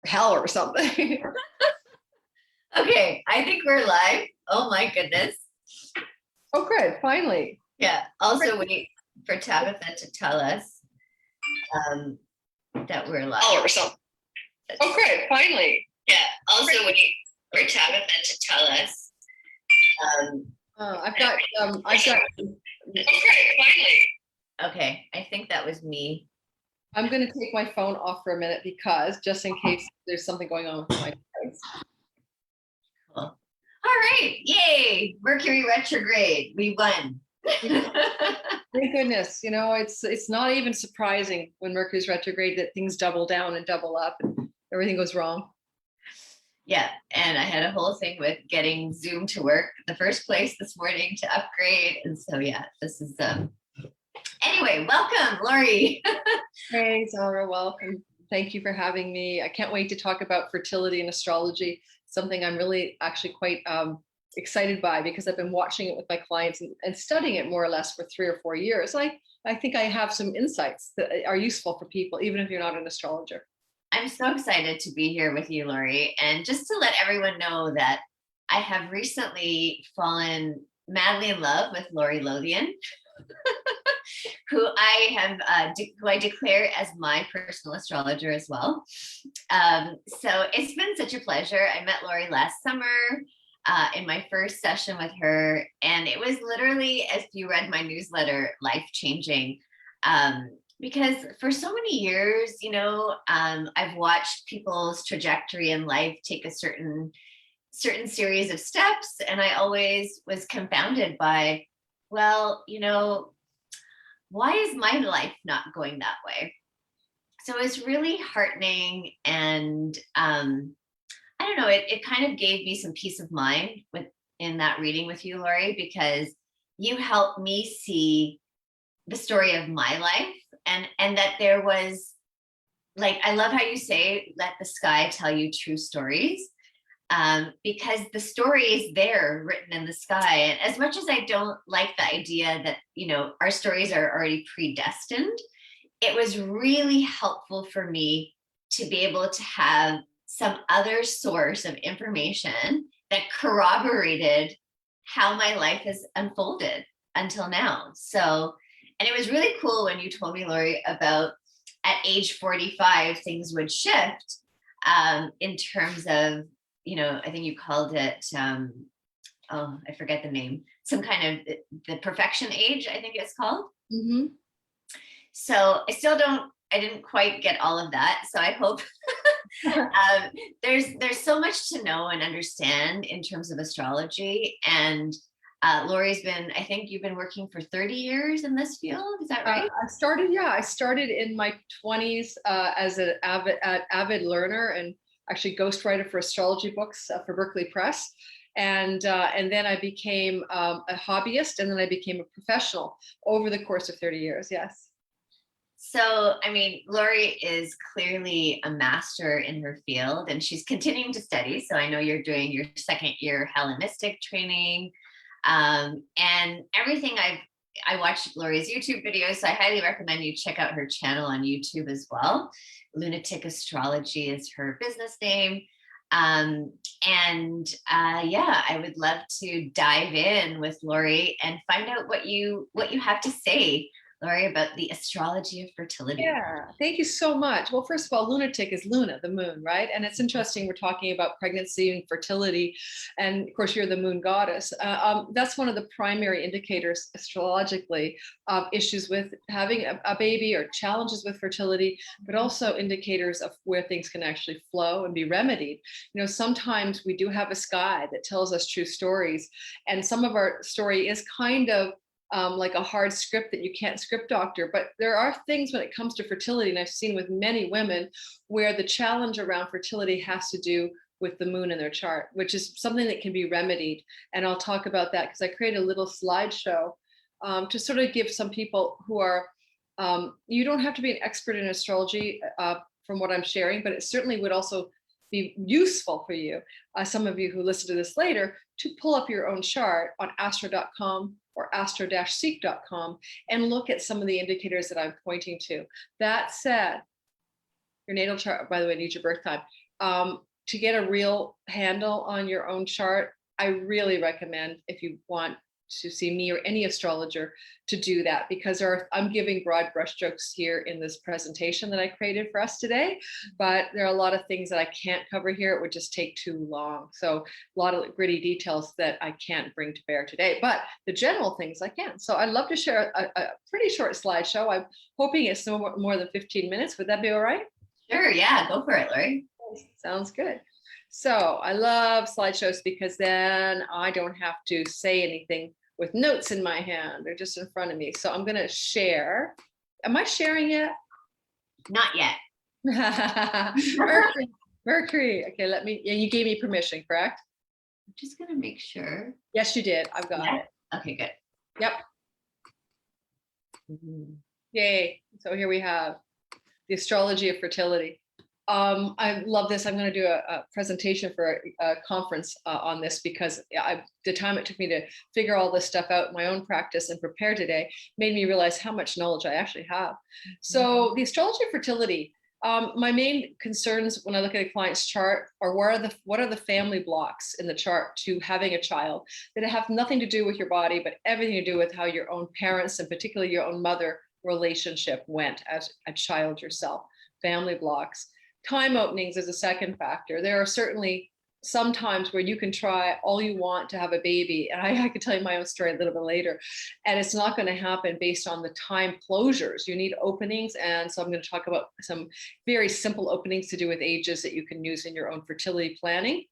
hell or something. Okay, I think we're live. Oh my goodness. Oh, good. Finally. Yeah. Also, wait for Tabitha to tell us that we're live. Or something. Oh, good. Finally. Yeah. Also, wait for Tabitha to tell us. I've got. Okay, finally. Okay, I think that was me. I'm going to take my phone off for a minute because just in case there's something going on with my device. Cool. All right. Yay. Mercury retrograde. We won. Thank goodness. You know, it's not even surprising when Mercury's retrograde that things double down and double up and everything goes wrong. Yeah. And I had a whole thing with getting Zoom to work the first place this morning to upgrade. And so, yeah, this is, anyway, welcome, Lori. Hey, Zara, welcome. Thank you for having me. I can't wait to talk about fertility and astrology, something I'm really actually quite excited by because I've been watching it with my clients and studying it more or less for 3 or 4 years. I think I have some insights that are useful for people, even if you're not an astrologer. I'm so excited to be here with you, Lori. And just to let everyone know that I have recently fallen madly in love with Lori Lothian, who I declare as my personal astrologer as well. So it's been such a pleasure. I met Lori last summer in my first session with her, and it was literally, as you read my newsletter, life-changing. Because for so many years, you know, I've watched people's trajectory in life take a certain series of steps, and I always was confounded by, well, you know, why is my life not going that way? So it's really heartening, and I don't know, it kind of gave me some peace of mind in that reading with you, Lori, because you helped me see the story of my life, and that there was, like, I love how you say, let the sky tell you true stories. Because the story is there written in the sky. And as much as I don't like the idea that, you know, our stories are already predestined, it was really helpful for me to be able to have some other source of information that corroborated how my life has unfolded until now. So, and it was really cool when you told me, Lori, about at age 45, things would shift in terms of, you know, I think you called it, oh, I forget the name, some kind of the perfection age, I think it's called. Mm-hmm. So I didn't quite get all of that. So I hope there's so much to know and understand in terms of astrology. And Lori's I think you've been working for 30 years in this field. Is that right? I started in my 20s as an avid learner and actually ghostwriter for astrology books for Berkeley Press. And then I became a hobbyist, and then I became a professional over the course of 30 years. Yes. So, I mean, Lori is clearly a master in her field, and she's continuing to study. So I know you're doing your second year Hellenistic training, and everything. I watched Lori's YouTube videos, so I highly recommend you check out her channel on YouTube as well. Lunatic Astrology is her business name. Yeah, I would love to dive in with Lori and find out what you have to say, Lori, about the astrology of fertility. Yeah, thank you so much. Well, first of all, lunatic is Luna, the moon, right? And it's interesting, we're talking about pregnancy and fertility, and of course, you're the moon goddess. That's one of the primary indicators astrologically of issues with having a baby or challenges with fertility, but also indicators of where things can actually flow and be remedied. You know, sometimes we do have a sky that tells us true stories, and some of our story is kind of like a hard script that you can't script doctor. But there are things when it comes to fertility, and I've seen with many women, where the challenge around fertility has to do with the moon in their chart, which is something that can be remedied. And I'll talk about that because I created a little slideshow to sort of give some people who are, you don't have to be an expert in astrology from what I'm sharing, but it certainly would also be useful for you, some of you who listen to this later, to pull up your own chart on astro.com or astro-seek.com and look at some of the indicators that I'm pointing to. That said, your natal chart, by the way, needs your birth time. To get a real handle on your own chart, I really recommend, if you want to see me or any astrologer, to do that, because I'm giving broad brushstrokes here in this presentation that I created for us today, but there are a lot of things that I can't cover here. It would just take too long. So a lot of gritty details that I can't bring to bear today, but the general things I can. So I'd love to share a pretty short slideshow. I'm hoping it's no more than 15 minutes. Would that be all right? Sure, yeah, go for it, Lori. Sounds good. So I love slideshows because then I don't have to say anything with notes in my hand. They're just in front of me. So I'm going to share. Am I sharing yet? Not yet. Mercury. Okay, you gave me permission, correct? I'm just going to make sure. Yes, you did. I've got it. Okay, good. Yep. Yay. So here we have the Astrology of Fertility. I love this. I'm going to do a presentation for a conference on this, because the time it took me to figure all this stuff out in my own practice and prepare today made me realize how much knowledge I actually have. So the Astrology of Fertility, my main concerns when I look at a client's chart are what are the family blocks in the chart to having a child that have nothing to do with your body, but everything to do with how your own parents, and particularly your own mother, relationship went as a child yourself. Family blocks. Time openings is a second factor. There are certainly some times where you can try all you want to have a baby. And I could tell you my own story a little bit later. And it's not going to happen based on the time closures. You need openings. And so I'm going to talk about some very simple openings to do with ages that you can use in your own fertility planning.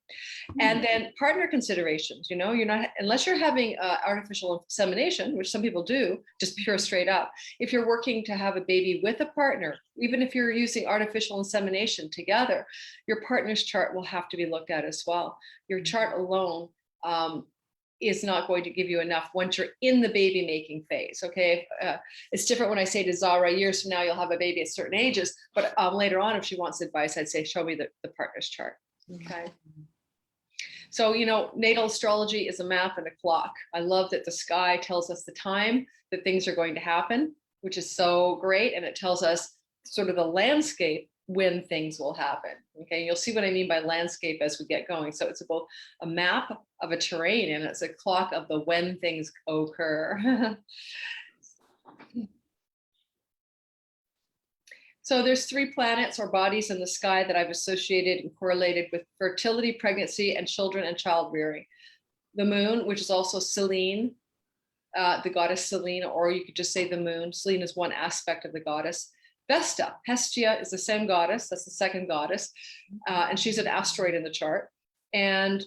And then partner considerations. You're not, unless you're having artificial insemination, which some people do, just pure straight up. If you're working to have a baby with a partner, even if you're using artificial insemination together, your partner's chart will have to be looked at as well. Your chart alone is not going to give you enough once you're in the baby making phase. Okay, it's different when I say to Zara, years from now you'll have a baby at certain ages, but later on, if she wants advice, I'd say show me the partner's chart. Okay. So, natal astrology is a map and a clock. I love that the sky tells us the time that things are going to happen, which is so great. And it tells us sort of the landscape when things will happen. Okay, you'll see what I mean by landscape as we get going. So it's both a map of a terrain and it's a clock of the when things occur. So there's 3 planets or bodies in the sky that I've associated and correlated with fertility, pregnancy, and children and child rearing. The moon, which is also Selene, the goddess Selene, or you could just say the moon. Selene is one aspect of the goddess. Vesta, Hestia, is the same goddess. That's the second goddess. And she's an asteroid in the chart. And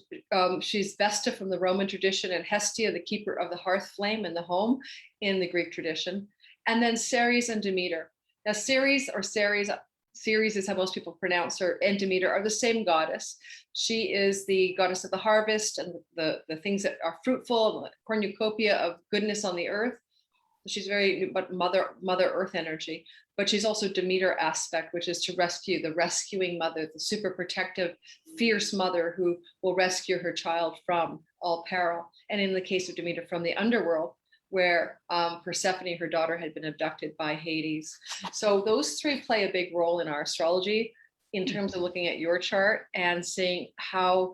she's Vesta from the Roman tradition, and Hestia, the keeper of the hearth flame in the home in the Greek tradition. And then Ceres and Demeter. Now, Ceres is how most people pronounce her, and Demeter are the same goddess. She is the goddess of the harvest and the things that are fruitful, the cornucopia of goodness on the earth. She's very mother earth energy, but she's also Demeter aspect, which is to rescue, the rescuing mother, the super protective, fierce mother who will rescue her child from all peril. And in the case of Demeter, from the underworld, where Persephone, her daughter, had been abducted by Hades. So those 3 play a big role in our astrology in terms of looking at your chart and seeing how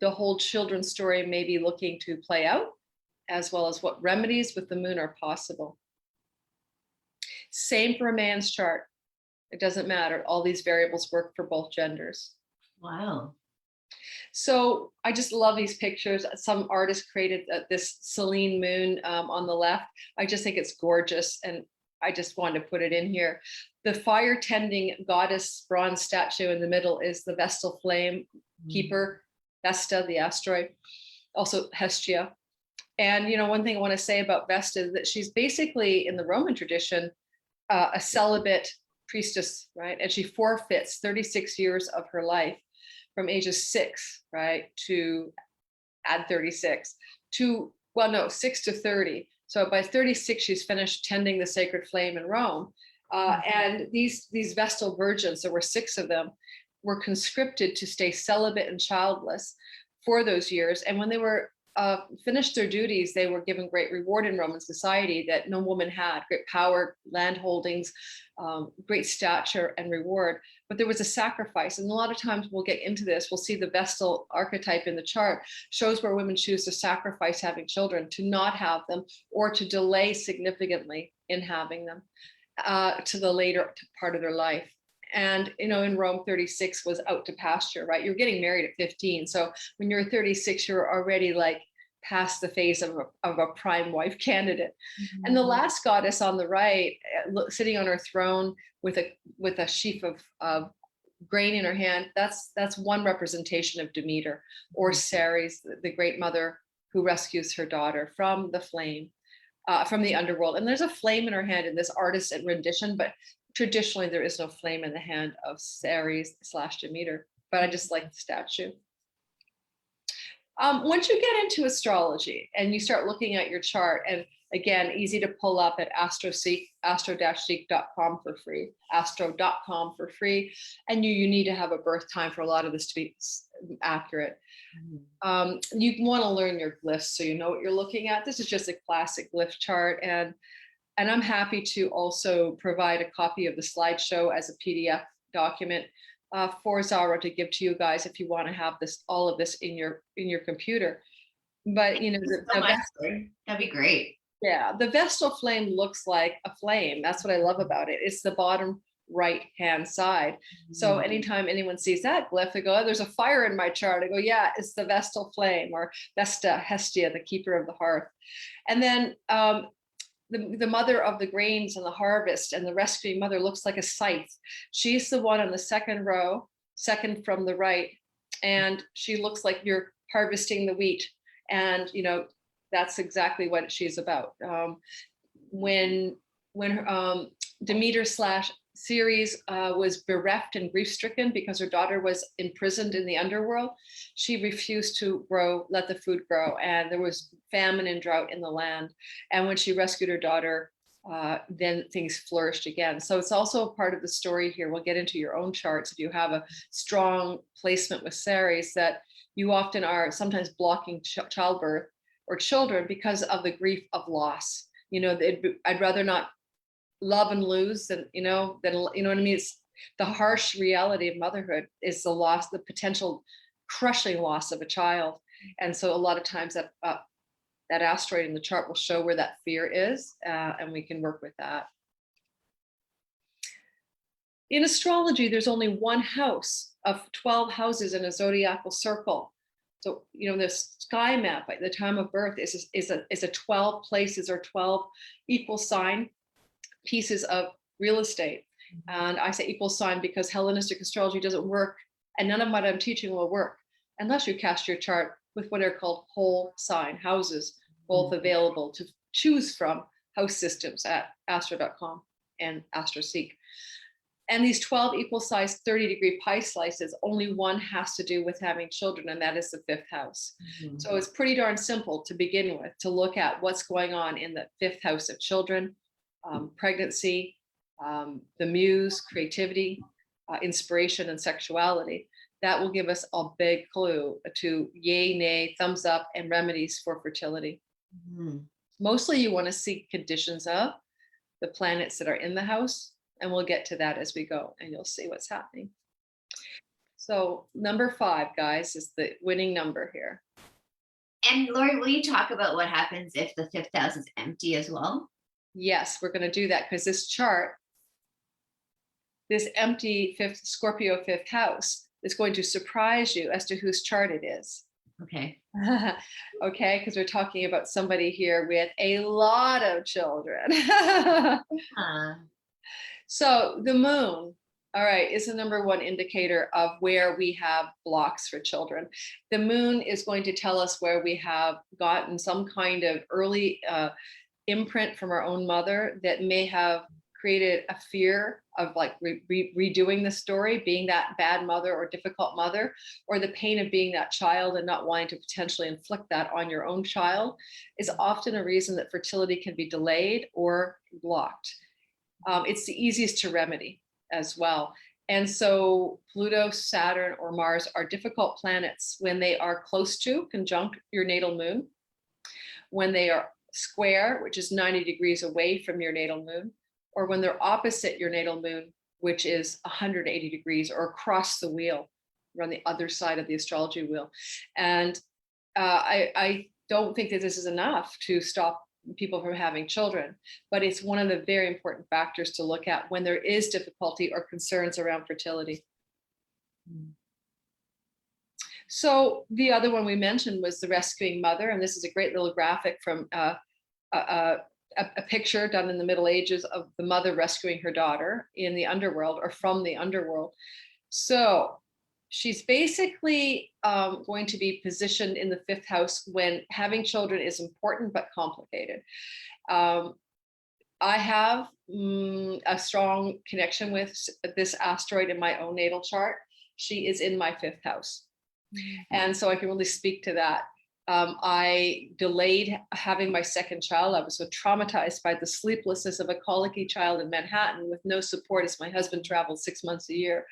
the whole children's story may be looking to play out, as well as what remedies with the moon are possible. Same for a man's chart. It doesn't matter. All these variables work for both genders. Wow. So I just love these pictures. Some artist created this Selene moon on the left. I just think it's gorgeous. And I just wanted to put it in here. The fire tending goddess bronze statue in the middle is the Vestal flame keeper, Vesta, the asteroid, also Hestia. And, one thing I want to say about Vesta is that she's basically, in the Roman tradition, a celibate priestess, right? And she forfeits 36 years of her life from ages 6, right, to add 36 to, 6 to 30. So by 36, she's finished tending the sacred flame in Rome. And these Vestal virgins, there were 6 of them, were conscripted to stay celibate and childless for those years. And when they were finished their duties, they were given great reward in Roman society that no woman had: great power, land holdings, great stature and reward. But there was a sacrifice. And a lot of times we'll get into this, we'll see the Vestal archetype in the chart shows where women choose to sacrifice having children, to not have them, or to delay significantly in having them to the later part of their life. And, you know, in Rome, 36 was out to pasture, right? You're getting married at 15. So when you're 36, you're already like past the phase of a prime wife candidate. Mm-hmm. And the last goddess on the right, sitting on her throne with a sheaf of grain in her hand, that's one representation of Demeter, or Ceres, the great mother who rescues her daughter from the flame, from the underworld. And there's a flame in her hand in this artist's rendition, but traditionally, there is no flame in the hand of Ceres / Demeter, but I just like the statue. Once you get into astrology and you start looking at your chart, and again, easy to pull up at astro-seek.com for free, astro.com for free. And you need to have a birth time for a lot of this to be accurate. You want to learn your glyphs so you know what you're looking at. This is just a classic glyph chart. And I'm happy to also provide a copy of the slideshow as a PDF document for Zara to give to you guys if you want to have all of this in your computer. But you know, that'd be great. Yeah, the Vestal flame looks like a flame. That's what I love about it. It's the bottom right hand side. So anytime anyone sees that glyph, they go, "Oh, there's a fire in my chart." I go, "Yeah, it's the Vestal flame," or Vesta, Hestia, the keeper of the hearth. And then the mother of the grains and the harvest, and the rescuing mother looks like a scythe. She's the one on the second row, second from the right. And she looks like you're harvesting the wheat. And, you know, that's exactly what she's about. When Demeter / Ceres was bereft and grief-stricken because her daughter was imprisoned in the underworld, she refused to let the food grow, and there was famine and drought in the land. And when she rescued her daughter, then things flourished again. So it's also a part of the story here. We'll get into your own charts if you have a strong placement with Ceres, that you often are sometimes blocking childbirth or children because of the grief of loss. You know, I'd rather not love and lose than you know what I mean. It's the harsh reality of motherhood is the loss, the potential crushing loss of a child. And so a lot of times that asteroid in the chart will show where that fear is, and we can work with that. In astrology, there's only one house of 12 houses in a zodiacal circle. So, you know, the sky map at the time of birth is a 12 places or 12 equal sign pieces of real estate. And I say equal sign because Hellenistic astrology doesn't work, and none of what I'm teaching will work unless you cast your chart with what are called whole sign houses, both available to choose from house systems at astro.com and AstroSeek. And these 12 equal size 30-degree pie slices, only one has to do with having children, and that is the fifth house. So it's pretty darn simple to begin with, to look at what's going on in the fifth house of children, pregnancy, the muse, creativity, inspiration, and sexuality. That will give us a big clue to yay, nay, thumbs up, and remedies for fertility. Mostly you want to see conditions of the planets that are in the house, and we'll get to that as we go, and you'll see what's happening. So number 5, guys, is the winning number here. And Lori, will you talk about what happens if the fifth house is empty as well? Yes, we're going to do that, because this chart, this empty Scorpio fifth house, is going to surprise you as to whose chart it is. Okay. Okay, because we're talking about somebody here with a lot of children. So the moon, all right, is the number one indicator of where we have blocks for children. The moon is going to tell us where we have gotten some kind of early imprint from our own mother that may have created a fear of like redoing the story, being that bad mother or difficult mother, or the pain of being that child and not wanting to potentially inflict that on your own child, is often a reason that fertility can be delayed or blocked. It's the easiest to remedy as well. And so Pluto, Saturn, or Mars are difficult planets when they are close to, conjunct your natal moon, when they are square, which is 90 degrees away from your natal moon, or when they're opposite your natal moon, which is 180 degrees, or across the wheel, or on the other side of the astrology wheel. And I don't think that this is enough to stop people from having children, but it's one of the very important factors to look at when there is difficulty or concerns around fertility. So the other one we mentioned was the rescuing mother, and this is a great little graphic from a picture done in the Middle Ages of the mother rescuing her daughter in the underworld, or from the underworld. So she's basically going to be positioned in the 5th house when having children is important but complicated. I have a strong connection with this asteroid in my own natal chart. She is in my 5th house. And so I can really speak to that. I delayed having my second child. I was so traumatized by the sleeplessness of a colicky child in Manhattan with no support as my husband traveled 6 months a year.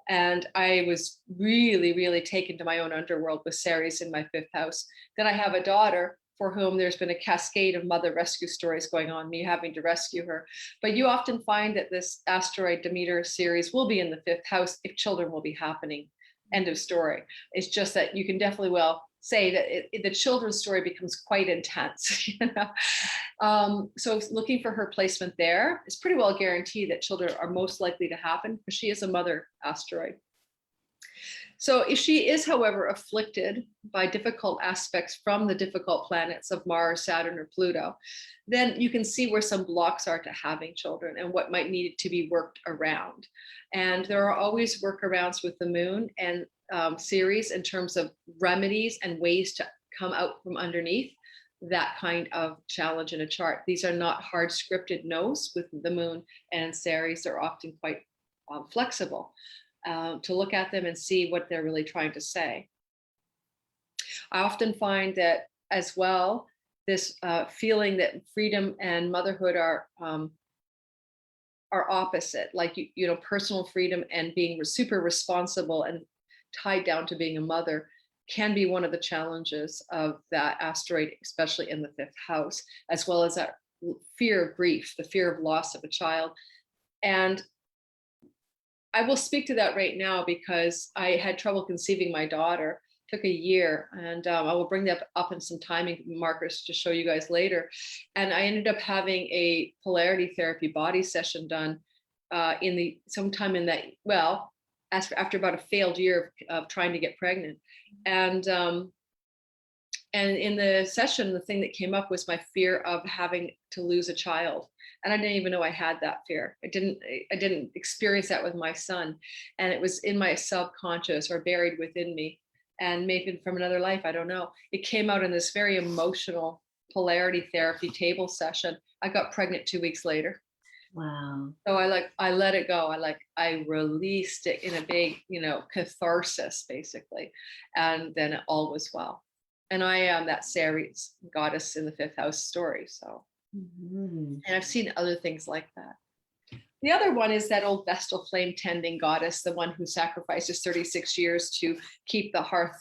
And I was really, really taken to my own underworld with Ceres in my 5th house. Then I have a daughter for whom there's been a cascade of mother rescue stories going on, me having to rescue her. But you often find that this asteroid Demeter Ceres will be in the 5th house if children will be happening. End of story. It's just that you can definitely say that the children's story becomes quite intense. So looking for her placement there is pretty well guaranteed that children are most likely to happen because she is a mother asteroid. So if she is, however, afflicted by difficult aspects from the difficult planets of Mars, Saturn, or Pluto, then you can see where some blocks are to having children and what might need to be worked around. And there are always workarounds with the moon and Ceres in terms of remedies and ways to come out from underneath that kind of challenge in a chart. These are not hard scripted no's with the moon and Ceres. They're often quite flexible to look at them and see what they're really trying to say. I often find that as well, this feeling that freedom and motherhood are opposite, like personal freedom and being super responsible and tied down to being a mother can be one of the challenges of that asteroid, especially in the 5th house, as well as that fear of grief, the fear of loss of a child. And I will speak to that right now because I had trouble conceiving my daughter. Took a year, and I will bring that up in some timing markers to show you guys later. And I ended up having a polarity therapy body session done sometime in that, well, after about a failed year of trying to get pregnant. And in the session, the thing that came up was my fear of having to lose a child. And I didn't even know I had that fear. I didn't experience that with my son. And it was in my subconscious or buried within me. And maybe from another life, I don't know. It came out in this very emotional polarity therapy table session. I got pregnant 2 weeks later. Wow. So I let it go. I released it in a big, catharsis, basically. And then all was well. And I am that Ceres goddess in the 5th house story. So, and I've seen other things like that. The other one is that old Vestal flame tending goddess, the one who sacrifices 36 years to keep the hearth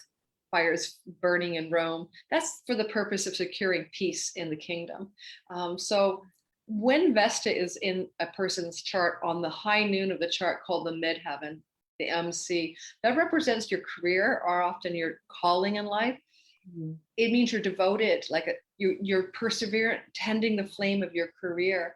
fires burning in Rome. That's for the purpose of securing peace in the kingdom. So when Vesta is in a person's chart on the high noon of the chart called the midheaven, the MC, that represents your career or often your calling in life. It means you're devoted, you're perseverant, tending the flame of your career.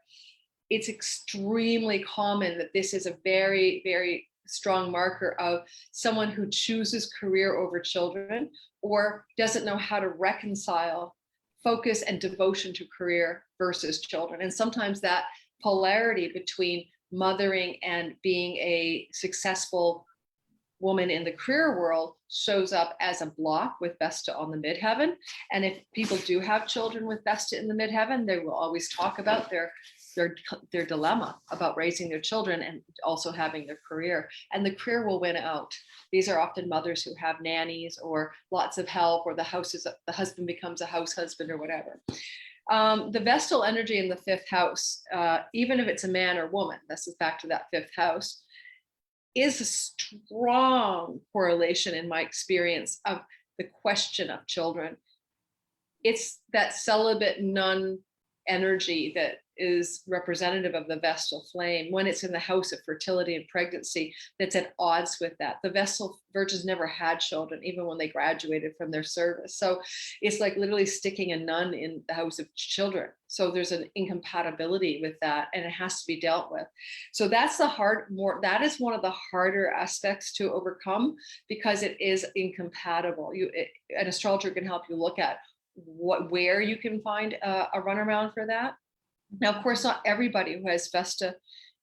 It's extremely common that this is a very, very strong marker of someone who chooses career over children or doesn't know how to reconcile focus and devotion to career versus children. And sometimes that polarity between mothering and being a successful woman in the career world shows up as a block with Vesta on the midheaven. And if people do have children with Vesta in the midheaven, they will always talk about their dilemma about raising their children and also having their career. And the career will win out. These are often mothers who have nannies or lots of help, or the husband becomes a house husband or whatever. The Vestal energy in the 5th house, even if it's a man or woman, this is back to that 5th house, is a strong correlation in my experience of the question of children. It's that celibate nun energy that is representative of the Vestal flame when it's in the house of fertility and pregnancy that's at odds with that. The Vestal virgins never had children, even when they graduated from their service. So it's like literally sticking a nun in the house of children. So there's an incompatibility with that, and it has to be dealt with. So that's that is one of the harder aspects to overcome, because it is incompatible. An astrologer can help you look at where you can find a runaround for that. Now, of course, not everybody who has Vesta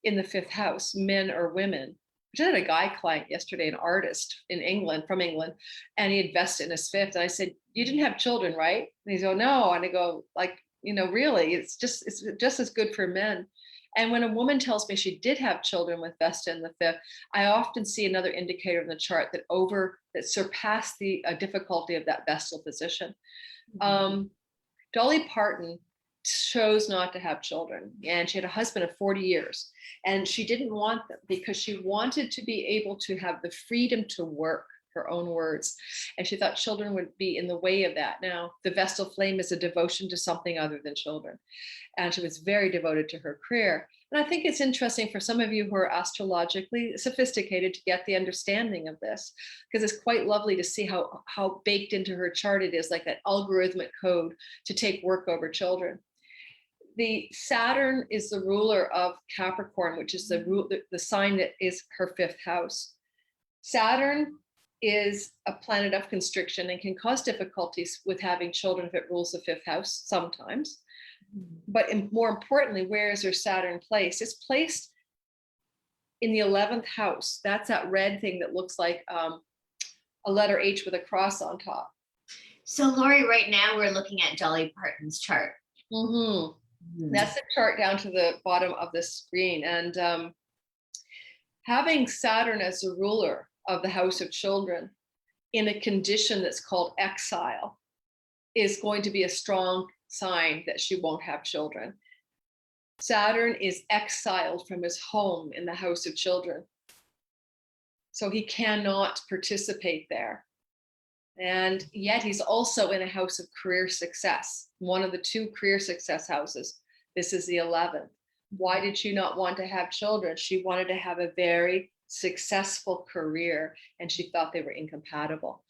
in the 5th house, men or women. I had a guy client yesterday, an artist from England, and he had Vesta in his 5th. And I said, "You didn't have children, right?" And he's, "Oh, no." And I go, like, really, it's just as good for men. And when a woman tells me she did have children with Vesta in the 5th, I often see another indicator in the chart that surpassed the difficulty of that Vestal position. Dolly Parton chose not to have children, and she had a husband of 40 years, and she didn't want them because she wanted to be able to have the freedom to work, her own words, and she thought children would be in the way of that. Now, the Vestal flame is a devotion to something other than children, and she was very devoted to her career. And I think it's interesting for some of you who are astrologically sophisticated to get the understanding of this, because it's quite lovely to see how baked into her chart it is, like that algorithmic code to take work over children. The Saturn is the ruler of Capricorn, which is the sign that is her 5th house. Saturn is a planet of constriction and can cause difficulties with having children if it rules the 5th house sometimes. But more importantly, where is her Saturn placed? It's placed in the 11th house. That's that red thing that looks like a letter H with a cross on top. So Lori, right now we're looking at Dolly Parton's chart. That's the chart down to the bottom of the screen. And having Saturn as the ruler of the house of children in a condition that's called exile is going to be a strong sign that she won't have children. Saturn is exiled from his home in the house of children, so he cannot participate there. And yet he's also in a house of career success, one of the 2 career success houses. This is the 11th. Why did she not want to have children? She wanted to have a very successful career, and she thought they were incompatible.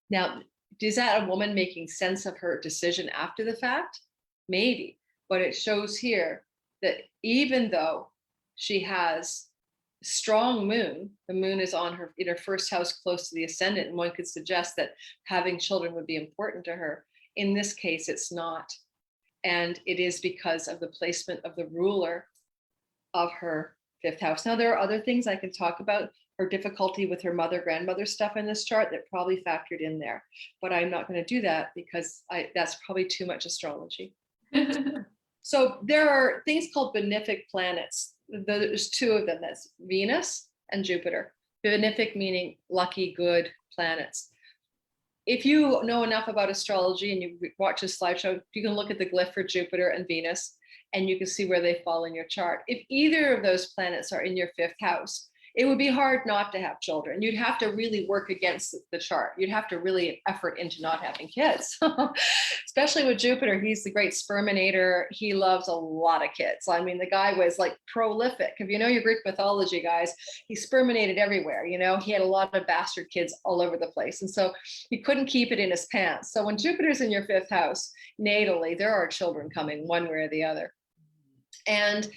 Now, is that a woman making sense of her decision after the fact? Maybe, but it shows here that even though she has strong moon, the moon is in her 1st house close to the ascendant, and one could suggest that having children would be important to her. In this case, it's not. And it is because of the placement of the ruler of her 5th house. Now, there are other things I can talk about, her difficulty with her grandmother stuff in this chart that probably factored in there, but I'm not going to do that because that's probably too much astrology. So there are things called benefic planets. There's 2 of them. That's Venus and Jupiter. Benefic meaning lucky, good planets. If you know enough about astrology and you watch a slideshow, you can look at the glyph for Jupiter and Venus, and you can see where they fall in your chart. If either of those planets are in your 5th house, it would be hard not to have children. You'd have to really work against the chart. You'd have to really effort into not having kids, especially with Jupiter. He's the great sperminator. He loves a lot of kids. I mean, the guy was like prolific. If you know your Greek mythology, guys, he sperminated everywhere. He had a lot of bastard kids all over the place. And so he couldn't keep it in his pants. So when Jupiter's in your 5th house, natally, there are children coming one way or the other. And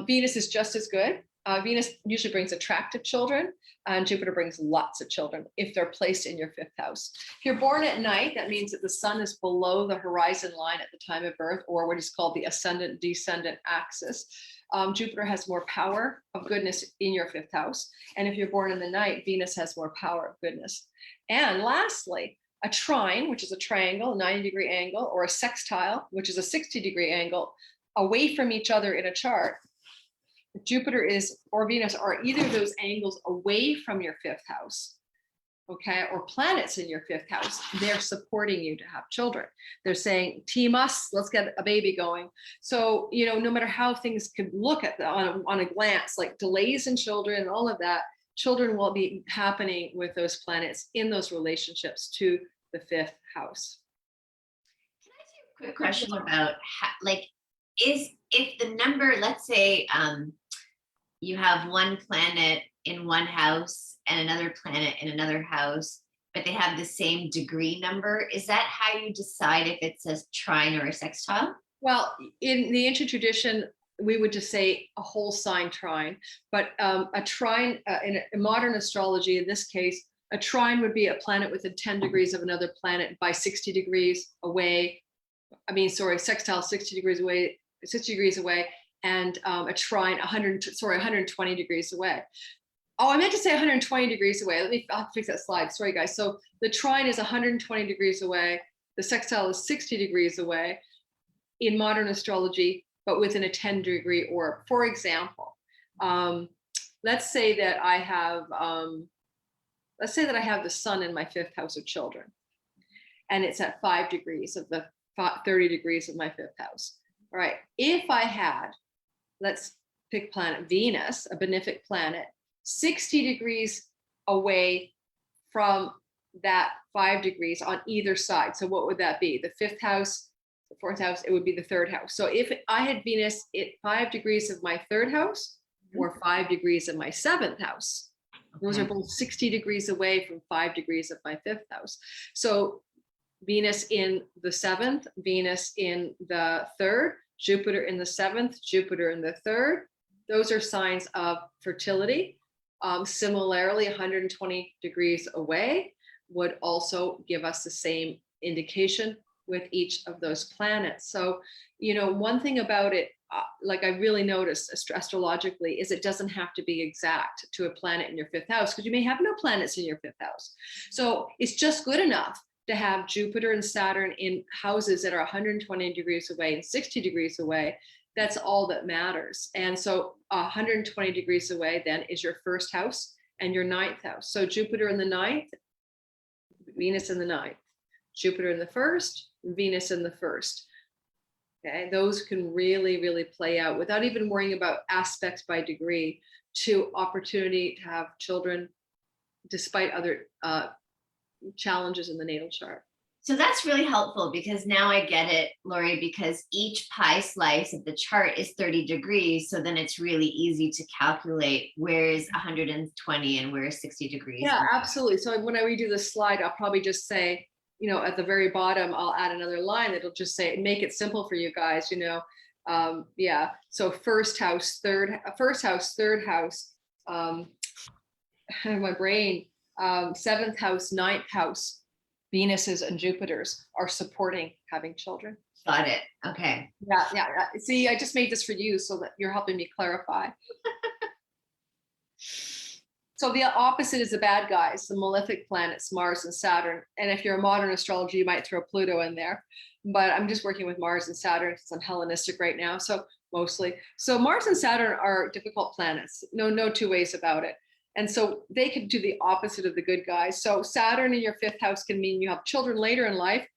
Venus is just as good. Venus usually brings attractive children, and Jupiter brings lots of children if they're placed in your 5th house. If you're born at night, that means that the sun is below the horizon line at the time of birth, or what is called the ascendant-descendant axis. Jupiter has more power of goodness in your 5th house. And if you're born in the night, Venus has more power of goodness. And lastly, a trine, which is a triangle, a 90-degree angle, or a sextile, which is a 60-degree angle, away from each other in a chart. Jupiter or Venus are either of those angles away from your 5th house, okay, or planets in your fifth house, they're supporting you to have children. They're saying, team us, let's get a baby going. So, you know, no matter how things could look at on a glance, like delays in children and all of that, children will be happening with those planets in those relationships to the fifth house. Can I ask you a quick question about how, like, if the number, let's say you have one planet in one house and another planet in another house, but they have the same degree number, is that how you decide if it's a trine or a sextile? Well, in the ancient tradition, we would just say a whole sign trine, but a trine in modern astrology, in this case, a trine would be a planet within 10 degrees of another planet by 60 degrees away. I mean, sorry, sextile 60 degrees away, and a trine 120 degrees away. Oh, I meant to say 120 degrees away. I'll have to fix that slide. Sorry, guys. So the trine is 120 degrees away. The sextile is 60 degrees away in modern astrology, but within a 10-degree orb. For example, let's say that I have the sun in my fifth house of children, and it's at 5 degrees of the 30 degrees of my fifth house. All right. If I had, let's pick planet Venus, a benefic planet, 60 degrees away from that 5 degrees on either side. So what would that be? The fifth house, the fourth house, it would be the third house. So if I had Venus at 5 degrees of my third house or 5 degrees of my seventh house, those are both 60 degrees away from 5 degrees of my fifth house. So Venus in the seventh, Venus in the third, Jupiter in the seventh, Jupiter in the third. Those are signs of fertility. Similarly, 120 degrees away would also give us the same indication with each of those planets. So, you know, one thing about it, like I really noticed astrologically, is it doesn't have to be exact to a planet in your fifth house, because you may have no planets in your fifth house. So it's just good enough to have Jupiter and Saturn in houses that are 120 degrees away and 60 degrees away. That's all that matters. And so 120 degrees away then is your first house and your ninth house. So Jupiter in the ninth, Venus in the ninth, Jupiter in the first, Venus in the first. Okay, those can really, really play out without even worrying about aspects by degree to opportunity to have children despite other challenges in the natal chart. So that's really helpful, because now I get it, Lori, because each pie slice of the chart is 30 degrees. So then it's really easy to calculate where is 120 and where is 60 degrees. Yeah, absolutely. So when I redo this slide, I'll probably just say, you know, at the very bottom, I'll add another line that'll just say, make it simple for you guys, you know. Yeah. So first house, third house, my brain, seventh house, ninth house, Venuses and Jupiters are supporting having children. Got it. Okay. Yeah. See, I just made this for you so that you're helping me clarify. So the opposite is the bad guys, the malefic planets, Mars and Saturn. And if you're a modern astrologer, you might throw Pluto in there. But I'm just working with Mars and Saturn because I'm Hellenistic right now. So mostly. So Mars and Saturn are difficult planets. No two ways about it. And so they could do the opposite of the good guys. So Saturn in your fifth house can mean you have children later in life.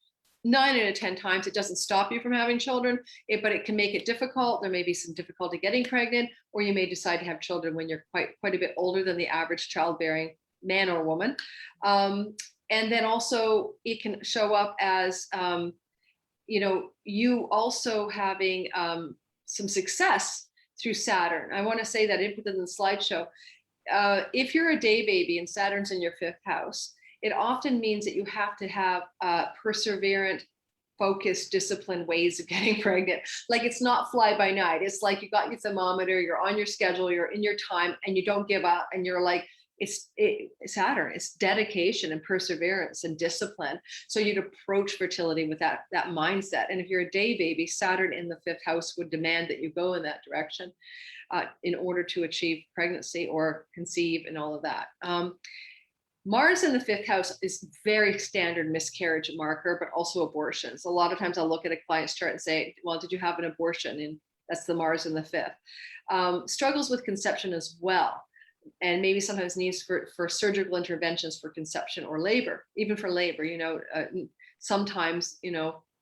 9 out of 10 times, it doesn't stop you from having children, but it can make it difficult. There may be some difficulty getting pregnant, or you may decide to have children when you're quite a bit older than the average childbearing man or woman. And then also it can show up as, you know, you also having some success through Saturn. I want to say that within the slideshow. If you're a day baby and Saturn's in your fifth house, it often means that you have to have perseverant, focused, disciplined ways of getting pregnant. Like it's not fly by night. It's like you got your thermometer, you're on your schedule, you're in your time, and you don't give up. And you're like, it's Saturn. It's dedication and perseverance and discipline. So you'd approach fertility with that mindset. And if you're a day baby, Saturn in the fifth house would demand that you go in that direction in order to achieve pregnancy or conceive and all of that. Mars in the fifth house is very standard miscarriage marker, but also abortions. A lot of times I'll look at a client's chart and say, well, did you have an abortion? And that's the Mars in the fifth. Struggles with conception as well. and maybe sometimes needs for surgical interventions for conception or labor, even for labor, sometimes,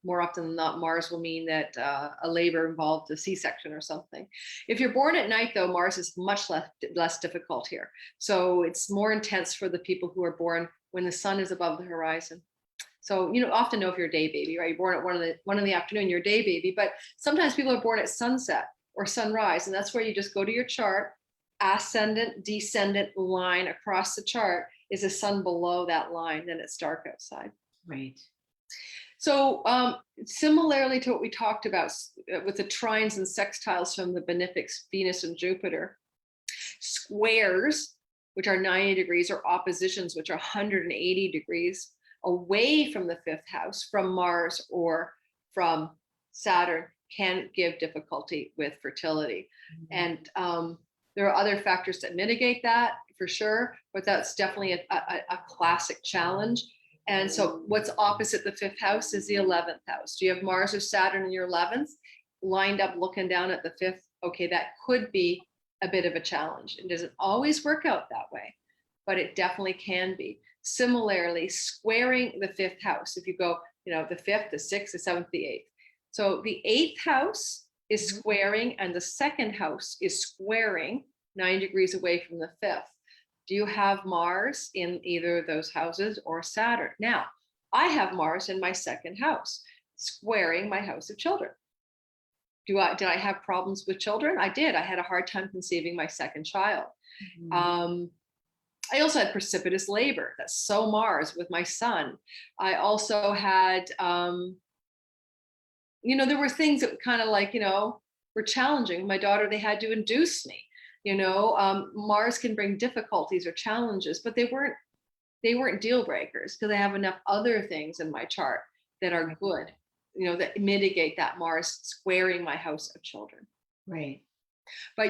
more often than not, Mars will mean that a labor involved a C-section or something. If you're born at night, though, Mars is much less difficult here. So it's more intense for the people who are born when the sun is above the horizon. So, often know if you're a day baby, right? You're born at one in the afternoon, you're a day baby, but sometimes people are born at sunset or sunrise. And that's where you just go to your chart, ascendant, descendant line across the chart is the sun below that line, then it's dark outside. Right. So similarly to what we talked about with the trines and sextiles from the Benefics, Venus and Jupiter, squares, which are 90 degrees, or oppositions, which are 180 degrees away from the fifth house, from Mars or from Saturn, can give difficulty with fertility. Mm-hmm. And there are other factors that mitigate that for sure, but that's definitely a classic challenge. And so what's opposite the fifth house is the 11th house. Do you have Mars or Saturn in your 11th lined up looking down at the fifth? Okay, that could be a bit of a challenge. It doesn't always work out that way, but it definitely can be. Similarly, squaring the fifth house, if you go, the fifth, the sixth, the seventh, the eighth. So the eighth house is squaring and the second house is squaring 9 degrees away from the fifth. Do you have Mars in either of those houses or Saturn? Now, I have Mars in my second house, squaring my house of children. Did I have problems with children? I did. I had a hard time conceiving my second child. Mm-hmm. I also had precipitous labor. That's so Mars with my son. I also had, there were things that kind of were challenging. My daughter, they had to induce me. Mars can bring difficulties or challenges, but they weren't deal breakers because I have enough other things in my chart that are good, that mitigate that Mars squaring my house of children. Right. But,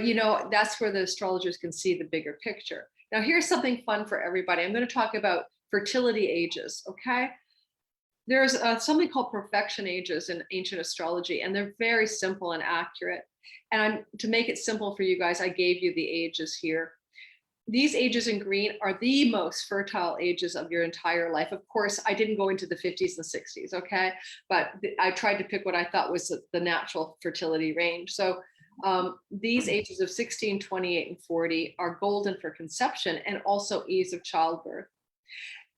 that's where the astrologers can see the bigger picture. Now, here's something fun for everybody. I'm going to talk about fertility ages, okay? There's something called perfection ages in ancient astrology, and they're very simple and accurate. And to make it simple for you guys, I gave you the ages here. These ages in green are the most fertile ages of your entire life. Of course, I didn't go into the 50s and 60s, okay? But I tried to pick what I thought was the natural fertility range. So these ages of 16, 28, and 40 are golden for conception and also ease of childbirth.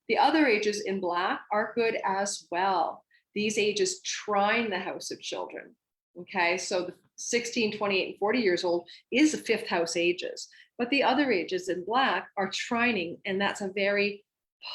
The other ages in black are good as well. These ages trine the house of children, okay? So the 16, 28, and 40 years old is the fifth house ages, but the other ages in black are trining, and that's a very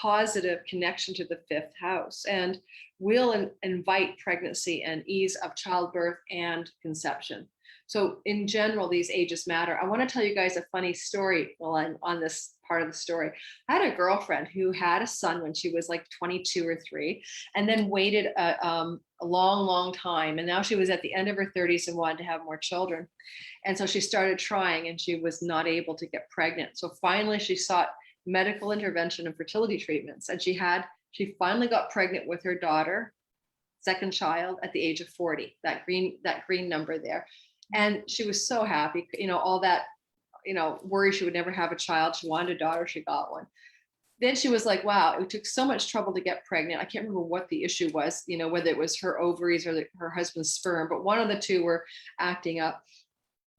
positive connection to the fifth house and will invite pregnancy and ease of childbirth and conception. So in general, these ages matter. I want to tell you guys a funny story while I'm on this part of the story. I had a girlfriend who had a son when she was like 22 or 3, and then waited a long, long time. And now she was at the end of her 30s and wanted to have more children. And so she started trying and she was not able to get pregnant. So finally she sought medical intervention and fertility treatments. And she finally got pregnant with her daughter, second child, at the age of 40, that green number there. And she was so happy, all that, worry she would never have a child. She wanted a daughter, she got one. Then she was like, wow, it took so much trouble to get pregnant. I can't remember what the issue was, whether it was her ovaries or her husband's sperm, but one of the two were acting up.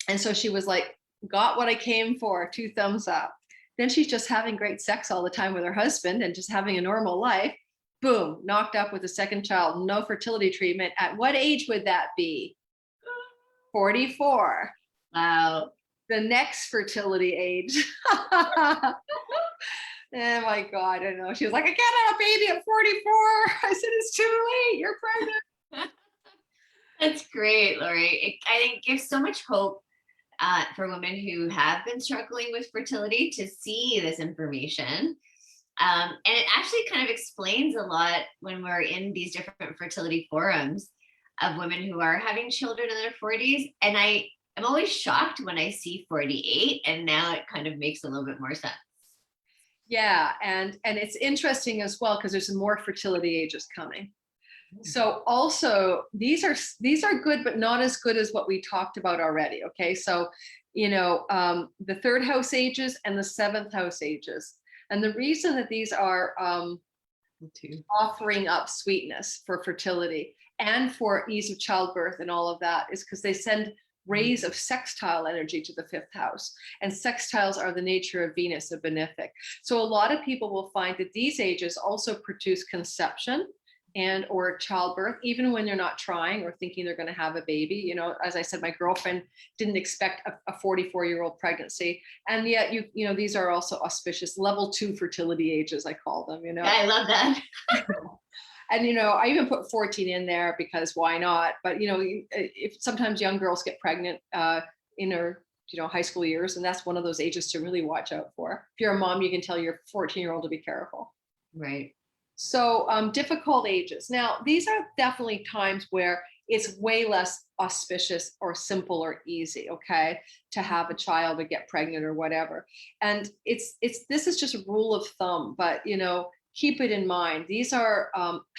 And so she was like, got what I came for, 2 thumbs up. Then she's just having great sex all the time with her husband and just having a normal life. Boom, knocked up with a second child, no fertility treatment. At what age would that be? 44. Wow. The next fertility age. Oh my God, I know. She was like, I can't have a baby at 44. I said, it's too late. You're pregnant. That's great, Lori. I think it gives so much hope for women who have been struggling with fertility to see this information. And it actually kind of explains a lot when we're in these different fertility forums of women who are having children in their 40s. And I'm always shocked when I see 48, and now it kind of makes a little bit more sense. Yeah, and it's interesting as well because there's more fertility ages coming. So also these are good, but not as good as what we talked about already. Okay, so the third house ages and the seventh house ages. And the reason that these are offering up sweetness for fertility and for ease of childbirth and all of that is because they send rays of sextile energy to the fifth house. And sextiles are the nature of Venus, a benefic. So a lot of people will find that these ages also produce conception and or childbirth, even when they're not trying or thinking they're going to have a baby. As I said, my girlfriend didn't expect a 44-year-old pregnancy. And yet, these are also auspicious level 2 fertility ages, I call them, Yeah, I love that. And, I even put 14 in there because why not? But, if sometimes young girls get pregnant in their, high school years, and that's one of those ages to really watch out for. If you're a mom, you can tell your 14-year-old to be careful. Right. So difficult ages. Now, these are definitely times where it's way less auspicious or simple or easy, okay, to have a child or get pregnant or whatever. And this is just a rule of thumb, but, keep it in mind. These are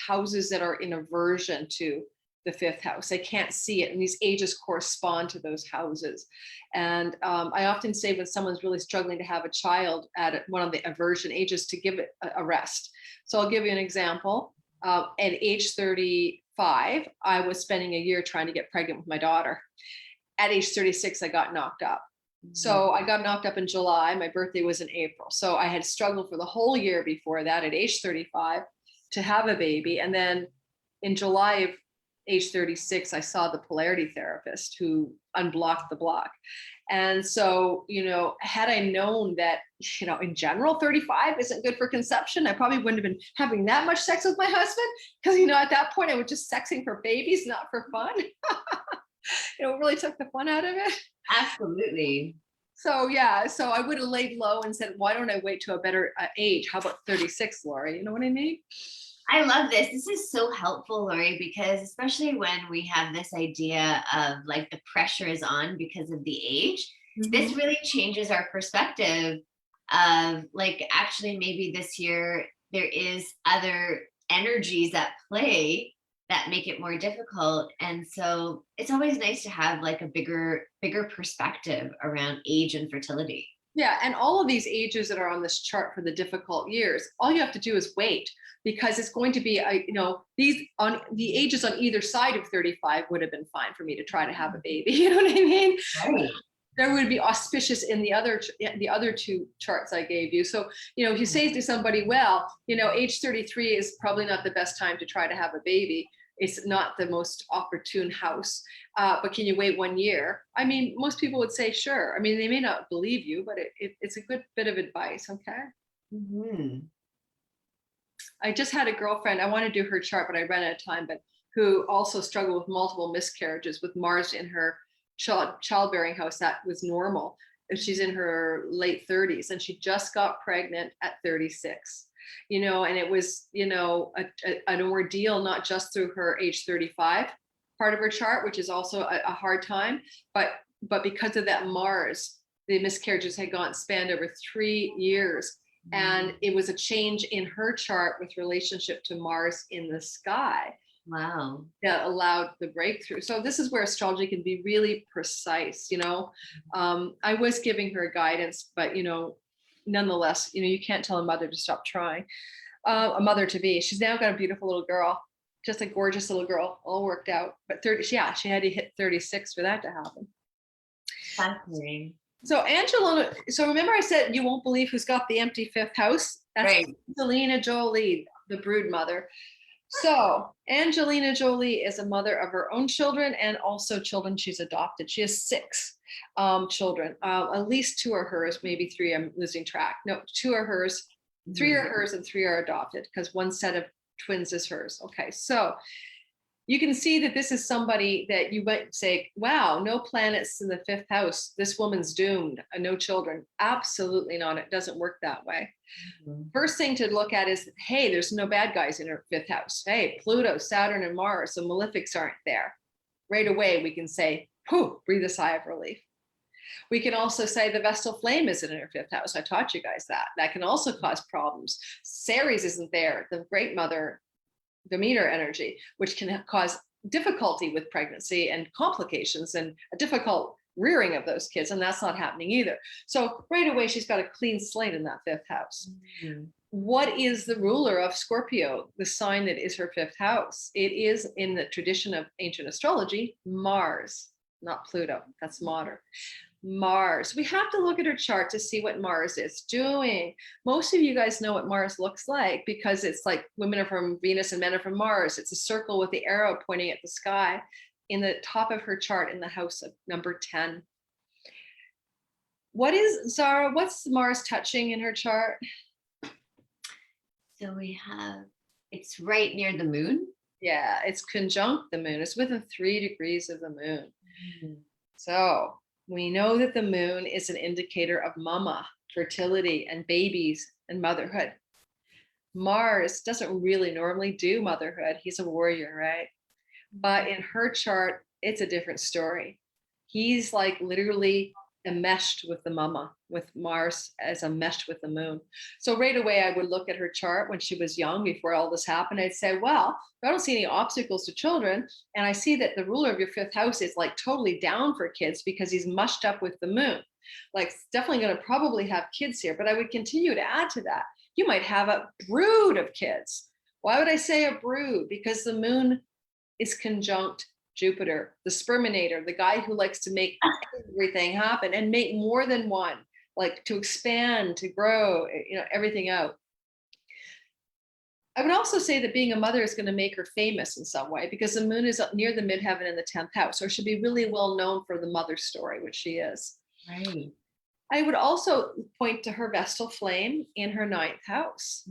houses that are in aversion to the fifth house. They can't see it. And these ages correspond to those houses. And I often say when someone's really struggling to have a child at one of the aversion ages, to give it a rest. So I'll give you an example. At age 35, I was spending a year trying to get pregnant with my daughter. At age 36, I got knocked up. So I got knocked up in July. My birthday was in April. So I had struggled for the whole year before that at age 35 to have a baby. And then in July of age 36, I saw the polarity therapist who unblocked the block. And so, had I known that, in general, 35 isn't good for conception, I probably wouldn't have been having that much sex with my husband. Because, at that point, I was just sexing for babies, not for fun. It really took the fun out of it. Absolutely. So, so I would have laid low and said, why don't I wait to a better age? How about 36, Lori? You know what I mean? I love this. This is so helpful, Lori, because especially when we have this idea of like the pressure is on because of the age, this really changes our perspective of like, actually, maybe this year there is other energies at play that make it more difficult. And so it's always nice to have like a bigger perspective around age and fertility. Yeah, and all of these ages that are on this chart for the difficult years, all you have to do is wait, because it's going to be, these on the ages on either side of 35 would have been fine for me to try to have a baby. You know what I mean? Right. There would be auspicious in the other two charts I gave you. So, if you say to somebody, well, age 33 is probably not the best time to try to have a baby. It's not the most opportune house, but can you wait 1 year? I mean, most people would say, sure. I mean, they may not believe you, but it's a good bit of advice, okay? Mm-hmm. I just had a girlfriend, I want to do her chart, but I ran out of time, but who also struggled with multiple miscarriages with Mars in her childbearing house. That was normal. She's in her late 30s and she just got pregnant at 36. And it was, an ordeal, not just through her age 35 part of her chart, which is also a hard time, but because of that Mars, the miscarriages had spanned over 3 years. And it was a change in her chart with relationship to Mars in the sky. Wow. That allowed the breakthrough. So this is where astrology can be really precise. I was giving her guidance, but nonetheless, you can't tell a mother to stop trying. A mother to be. She's now got a beautiful little girl, just a gorgeous little girl, all worked out. But she had to hit 36 for that to happen. Fascinating. So Angelina, so remember I said you won't believe who's got the empty fifth house? That's right. Angelina Jolie, the brood mother. So Angelina Jolie is a mother of her own children and also children she's adopted. She has 6 children. At least 2 are hers, maybe 3. I'm losing track. No, 2 are hers, 3 are hers, and 3 are adopted because one set of twins is hers. Okay, so you can see that this is somebody that you might say, wow, no planets in the 5th house. This woman's doomed, no children. Absolutely not. It doesn't work that way. First thing to look at is, hey, there's no bad guys in her 5th house. Hey, Pluto, Saturn, and Mars, the malefics aren't there. Right away, we can say, whew, breathe a sigh of relief. We can also say the Vestal flame isn't in her 5th house. I taught you guys that. That can also cause problems. Ceres isn't there, the great mother, Demeter energy, which can cause difficulty with pregnancy and complications and a difficult rearing of those kids, and that's not happening either. So right away, she's got a clean slate in that fifth house. What is the ruler of Scorpio, the sign that is her fifth house? It is, in the tradition of ancient astrology, Mars, not Pluto. That's modern. Mars. We have to look at her chart to see what Mars is doing. Most of you guys know what Mars looks like because it's like women are from Venus and men are from Mars. It's a circle with the arrow pointing at the sky in the top of her chart in the house of number 10. What is, Zara, what's Mars touching in her chart? So we have, it's right near the moon. Yeah, it's conjunct the moon. It's within 3 degrees of the moon. So we know that the moon is an indicator of mama, fertility, and babies and motherhood. Mars doesn't really normally do motherhood. He's a warrior, right? But in her chart, it's a different story. He's like literally enmeshed with the mama, with Mars as enmeshed with the moon. So right away, I would look at her chart when she was young, before all this happened. I'd say, well, I don't see any obstacles to children. And I see that the ruler of your fifth house is like totally down for kids because he's mushed up with the moon. Like definitely going to probably have kids here, but I would continue to add to that. You might have a brood of kids. Why would I say a brood? Because the moon is conjunct Jupiter, the sperminator, the guy who likes to make everything happen and make more than one, like to expand, to grow, everything out. I would also say that being a mother is going to make her famous in some way because the moon is up near the midheaven in the 10th house, or should be really well known for the mother story, which she is. Right. I would also point to her Vestal flame in her 9th house.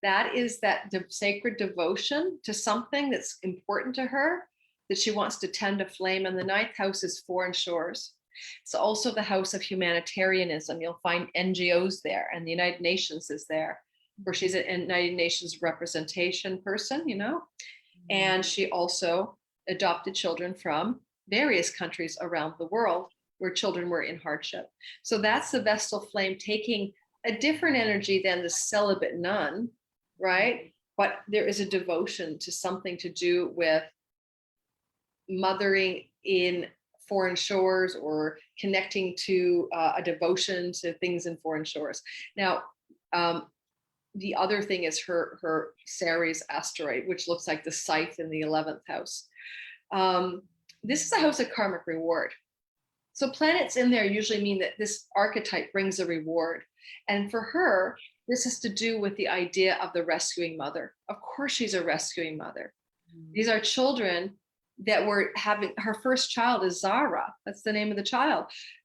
That is that sacred devotion to something that's important to her, that she wants to tend a flame. And the 9th house is foreign shores. It's also the house of humanitarianism. You'll find NGOs there, and the United Nations is there, where she's a United Nations representation person, and she also adopted children from various countries around the world where children were in hardship. So that's the Vestal flame taking a different energy than the celibate nun, right? But there is a devotion to something to do with mothering in foreign shores, or connecting to a devotion to things in foreign shores. Now, the other thing is her Ceres asteroid, which looks like the scythe in the 11th house. This is a house of karmic reward. So planets in there usually mean that this archetype brings a reward. And for her, this has to do with the idea of the rescuing mother. Of course, she's a rescuing mother. These are children that were having, her first child is Zara. That's the name of the child.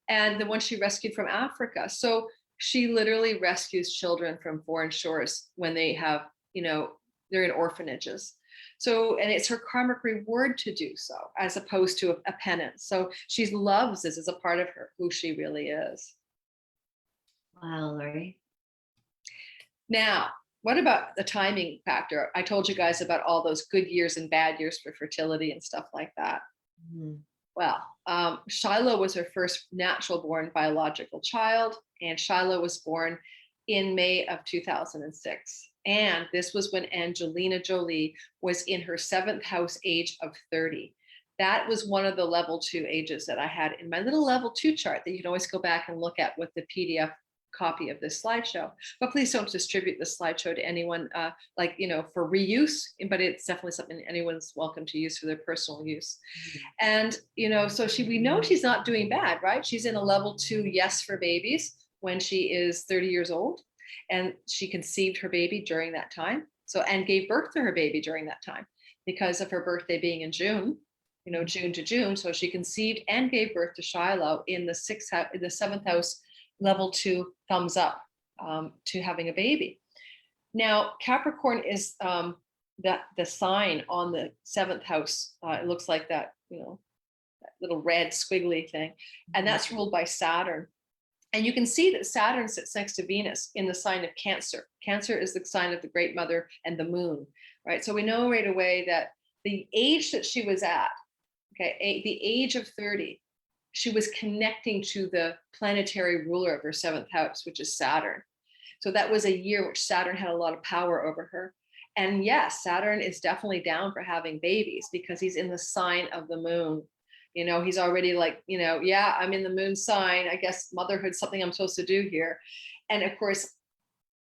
And the one she rescued from Africa. So she literally rescues children from foreign shores when they have, they're in orphanages. So, and it's her karmic reward to do so, as opposed to a penance. So she loves this as a part of her, who she really is. Wow, Lori. Now, what about the timing factor? I told you guys about all those good years and bad years for fertility and stuff like that. Well, Shiloh was her first natural born biological child, and Shiloh was born in May of 2006. And this was when Angelina Jolie was in her 7th house age of 30. That was one of the level 2 ages that I had in my little level 2 chart that you can always go back and look at with the PDF copy of this slideshow. But please don't distribute the slideshow to anyone for reuse, but it's definitely something anyone's welcome to use for their personal use. And, so we know she's not doing bad, right? She's in a level 2 yes for babies when she is 30 years old. And she conceived her baby during that time. So, and gave birth to her baby during that time because of her birthday being in June, June to June. So she conceived and gave birth to Shiloh in the 7th house, level 2, thumbs up to having a baby. Now, Capricorn is the sign on the 7th house. It looks like that, that little red squiggly thing. And that's ruled by Saturn. And you can see that Saturn sits next to Venus in the sign of Cancer. Cancer is the sign of the Great Mother and the moon, right? So we know right away that the age that she was at, the age of 30, she was connecting to the planetary ruler of her 7th house, which is Saturn. So that was a year which Saturn had a lot of power over her. And yes, Saturn is definitely down for having babies because he's in the sign of the moon. He's already like, yeah, I'm in the moon sign. I guess motherhood's something I'm supposed to do here. And of course,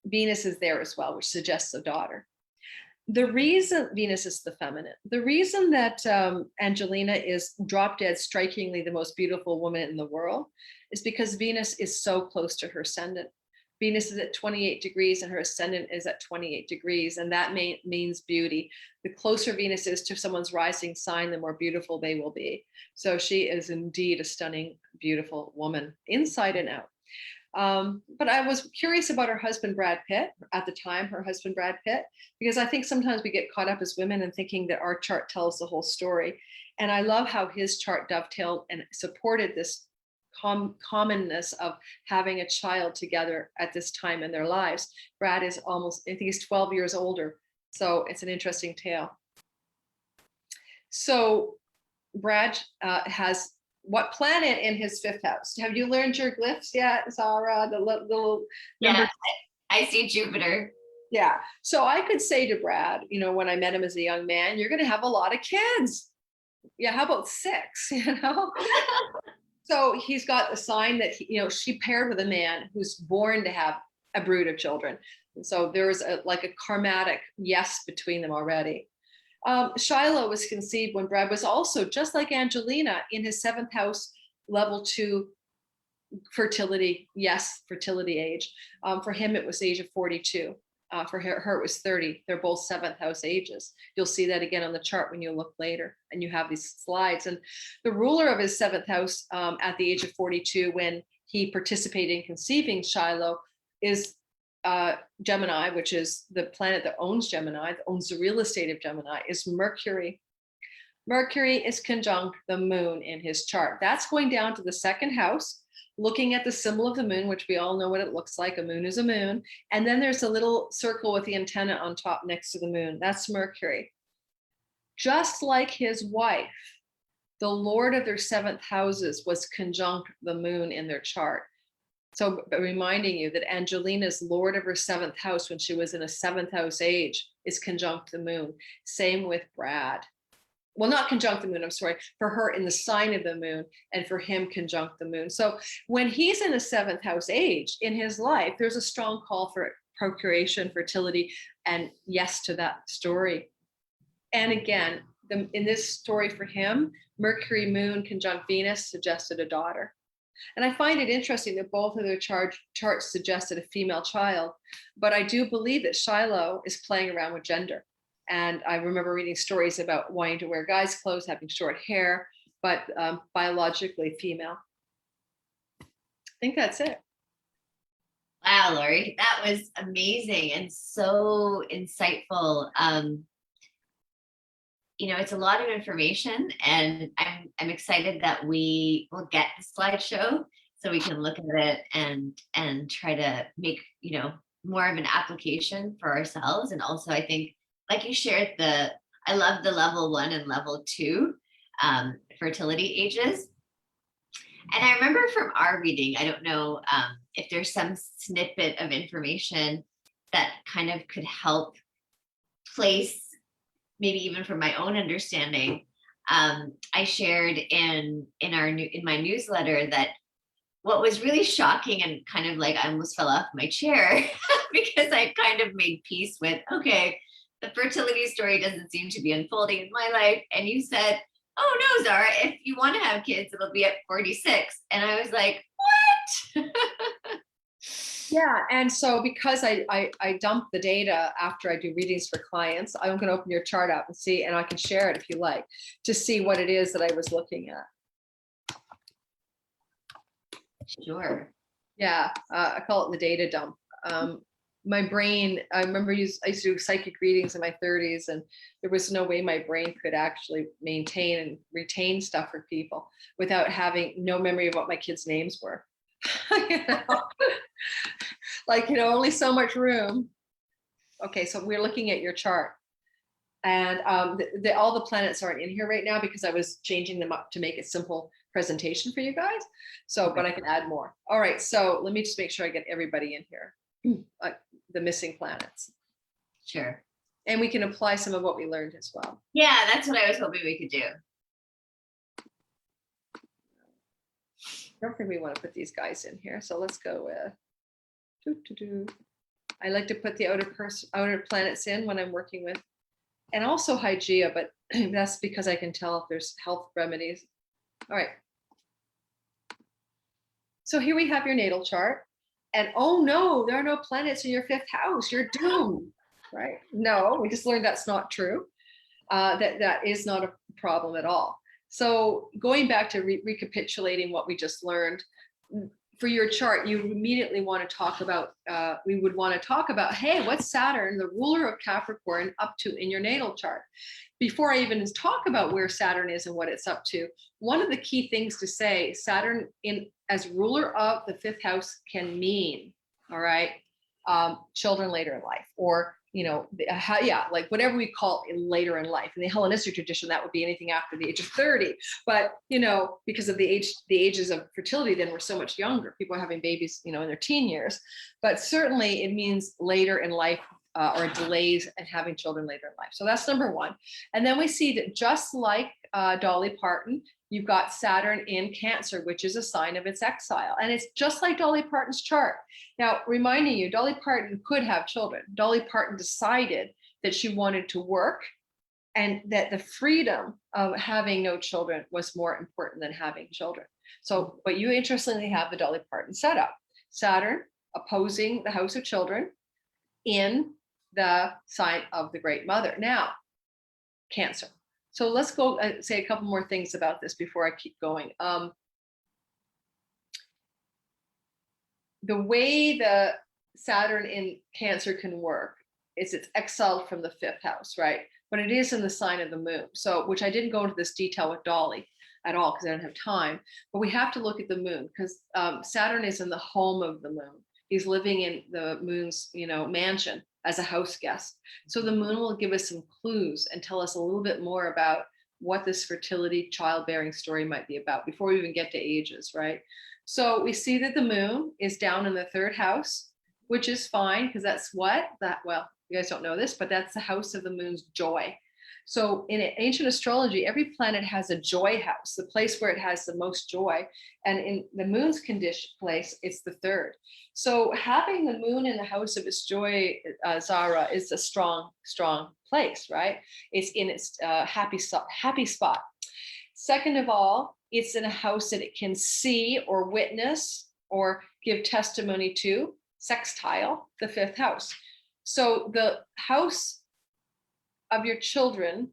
Venus is there as well, which suggests a daughter. The reason Venus is the feminine, the reason that Angelina is drop dead strikingly the most beautiful woman in the world is because Venus is so close to her ascendant. Venus is at 28 degrees and her ascendant is at 28 degrees. And that means beauty. The closer Venus is to someone's rising sign, the more beautiful they will be. So she is indeed a stunning, beautiful woman, inside and out. But I was curious about her husband, Brad Pitt, at the time, her husband, Brad Pitt, because I think sometimes we get caught up as women and thinking that our chart tells the whole story. And I love how his chart dovetailed and supported this commonness of having a child together at this time in their lives. Brad is almost, I think he's 12 years older. So it's an interesting tale. So Brad has what planet in his 5th house? Have you learned your glyphs yet, Zara? The little yeah, I see Jupiter. Yeah. So I could say to Brad, when I met him as a young man, you're going to have a lot of kids. Yeah. How about 6? So he's got the sign that she paired with a man who's born to have a brood of children. And so there's a karmatic yes between them already. Shiloh was conceived when Brad was also, just like Angelina, in his 7th house, level 2 fertility. Yes, fertility age. For him, it was the age of 42. For her, it was 30. They're both 7th house ages. You'll see that again on the chart when you look later, and you have these slides. And the ruler of his 7th house at the age of 42, when he participated in conceiving Shiloh, is Gemini, which is the planet that owns Gemini, that owns the real estate of Gemini, is Mercury. Mercury is conjunct the moon in his chart. That's going down to the 2nd house, looking at the symbol of the moon, which we all know what it looks like. A moon is a moon. And then there's a little circle with the antenna on top next to the moon. That's Mercury. Just like his wife, the Lord of their 7th houses was conjunct the moon in their chart. So reminding you that Angelina's Lord of her 7th house, when she was in a 7th house age, is conjunct the moon. Same with Brad. Well, not conjunct the moon, I'm sorry, for her in the sign of the moon, and for him conjunct the moon. So when he's in a 7th house age in his life, there's a strong call for procreation, fertility, and yes to that story. And again, in this story for him, Mercury moon conjunct Venus suggested a daughter. And I find it interesting that both of their charts suggested a female child, but I do believe that Shiloh is playing around with gender. And I remember reading stories about wanting to wear guys' clothes, having short hair, but biologically female. I think that's it. Wow, Lori, that was amazing and so insightful. It's a lot of information, and I'm excited that we will get the slideshow so we can look at it and try to make more of an application for ourselves. And also, I think, like you shared, I love the level 1 and level 2 fertility ages. And I remember from our reading, I don't know if there's some snippet of information that kind of could help place, maybe even from my own understanding. I shared in my newsletter that what was really shocking and kind of like I almost fell off my chair because I kind of made peace with, okay, the fertility story doesn't seem to be unfolding in my life. And you said, oh no, Zara, if you want to have kids, it'll be at 46. And I was like, what? Yeah. And so because I dump the data after I do readings for clients, I'm going to open your chart up and see, and I can share it if you like, to see what it is that I was looking at. Sure. Yeah. I call it the data dump. My brain, I remember I used to do psychic readings in my 30s, and there was no way my brain could actually maintain and retain stuff for people without having no memory of what my kids' names were. Only so much room. Okay, so we're looking at your chart, and all the planets aren't in here right now because I was changing them up to make a simple presentation for you guys. So, but I can add more. All right, so let me just make sure I get everybody in here. The missing planets. Sure. And we can apply some of what we learned as well. Yeah, that's what I was hoping we could do. don't think we want to put these guys in here. So let's go with, I like to put the outer planets in when I'm working with, and also Hygeia, but that's because I can tell if there's health remedies. All right. So here we have your natal chart. And oh no, there are no planets in your 5th house. You're doomed, right? No, we just learned that's not true. That is not a problem at all. So going back to recapitulating what we just learned, for your chart, you immediately want to talk about, we would want to talk about, hey, what's Saturn, the ruler of Capricorn, up to in your natal chart? Before I even talk about where Saturn is and what it's up to, one of the key things to say, Saturn as ruler of the 5th house can mean, all right, children later in life, or like whatever we call it later in life. In the Hellenistic tradition, that would be anything after the age of 30. But, because of the ages of fertility, then we're so much younger. People are having babies, in their teen years. But certainly it means later in life, or delays and having children later in life. So that's number one. And then we see that just like Dolly Parton, you've got Saturn in Cancer, which is a sign of its exile. And it's just like Dolly Parton's chart. Now, reminding you, Dolly Parton could have children. Dolly Parton decided that she wanted to work and that the freedom of having no children was more important than having children. So, but you interestingly have the Dolly Parton setup. Saturn opposing the house of children in the sign of the Great Mother. Now, Cancer. So let's go say a couple more things about this before I keep going. The way the Saturn in Cancer can work is it's exiled from the 5th house, right? But it is in the sign of the moon. So, which I didn't go into this detail with Dolly at all because I don't have time, but we have to look at the moon because Saturn is in the home of the moon. He's living in the moon's, mansion as a house guest. So the moon will give us some clues and tell us a little bit more about what this fertility childbearing story might be about before we even get to ages, right? So we see that the moon is down in the 3rd house, which is fine because that's well, you guys don't know this, but that's the house of the moon's joy. So in ancient astrology, every planet has a joy house, the place where it has the most joy. And in the moon's condition place, it's the 3rd. So having the moon in the house of its joy, Zara, is a strong, strong place, right? It's in its happy spot. Second of all, it's in a house that it can see or witness or give testimony to, sextile, the 5th house. So the house of your children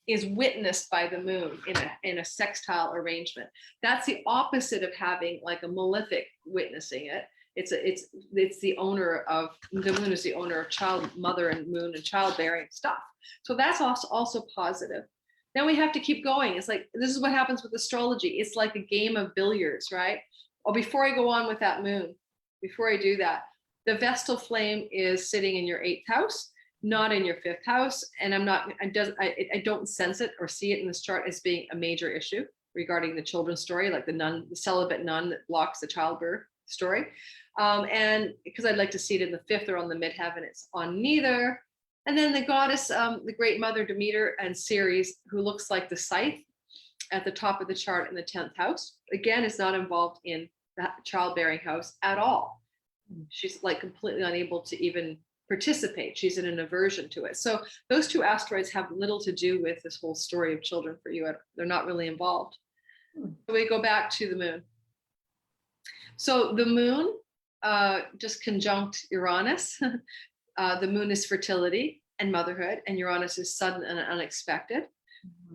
is witnessed by the moon in a sextile arrangement. That's the opposite of having like a malefic witnessing it. It's the owner of the moon is the owner of child, mother and moon and childbearing stuff. So that's also positive. Now we have to keep going. It's like, this is what happens with astrology. It's like a game of billiards, right? Oh, before I go on with that moon, before I do that, the Vestal flame is sitting in your 8th house, not in your 5th house. And I don't sense it or see it in this chart as being a major issue regarding the children's story, like the celibate nun that blocks the childbirth story. And because I'd like to see it in the 5th or on the midheaven, it's on neither. And then the goddess, the Great Mother Demeter and Ceres, who looks like the scythe at the top of the chart in the 10th house, again, is not involved in the childbearing house at all. She's like completely unable to even participate. She's in an aversion to it. So those 2 asteroids have little to do with this whole story of children for you. They're not really involved. So we go back to the moon. So the moon just conjunct Uranus. The moon is fertility and motherhood, and Uranus is sudden and unexpected.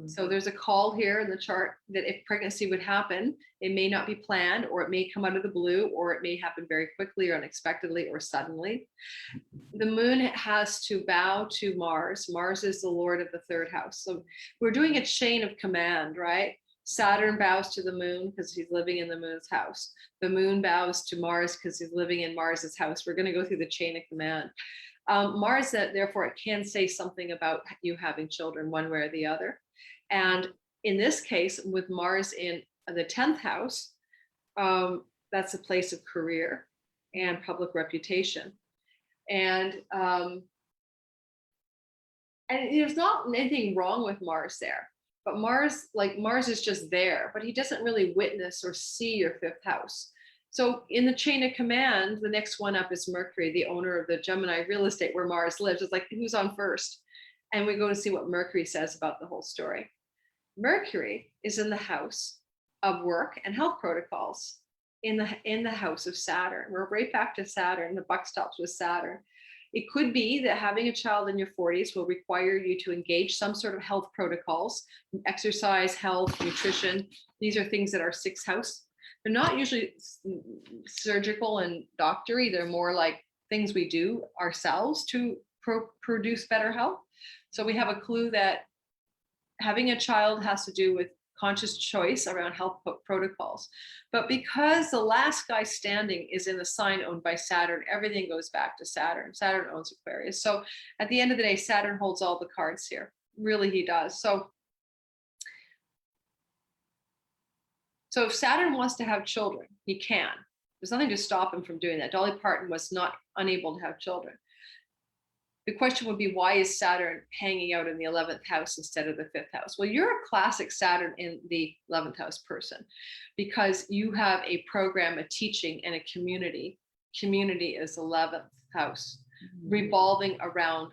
So there's a call here in the chart that if pregnancy would happen, it may not be planned, or it may come out of the blue, or it may happen very quickly or unexpectedly or suddenly. The moon has to bow to Mars. Mars is the lord of the 3rd house. So we're doing a chain of command, right? Saturn bows to the moon because he's living in the moon's house. The moon bows to Mars because he's living in Mars's house. We're going to go through the chain of command. Mars, therefore, it can say something about you having children one way or the other. And in this case, with Mars in the 10th house, that's a place of career and public reputation. And there's not anything wrong with Mars there. But Mars, like Mars is just there, but he doesn't really witness or see your fifth house. So in the chain of command, the next one up is Mercury, the owner of the Gemini real estate where Mars lives. It's like, who's on first? And we go to see what Mercury says about the whole story. Mercury is in the house of work and health protocols, in the house of Saturn. We're right back to Saturn. The buck stops with Saturn. It could be that having a child in your 40s will require you to engage some sort of health protocols, exercise, health, nutrition. These are things that are sixth house. They're not usually surgical and doctory. They're more like things we do ourselves to produce better health. So we have a clue that having a child has to do with conscious choice around health protocols. But because the last guy standing is in the sign owned by Saturn, everything goes back to Saturn. Saturn owns Aquarius. So at the end of the day, Saturn holds all the cards here. Really, he does. So if Saturn wants to have children, he can. There's nothing to stop him from doing that. Dolly Parton was not unable to have children. The question would be, why is Saturn hanging out in the 11th house instead of the 5th house? Well, you're a classic Saturn in the 11th house person because you have a program, a teaching, and a community. Community is 11th house, revolving around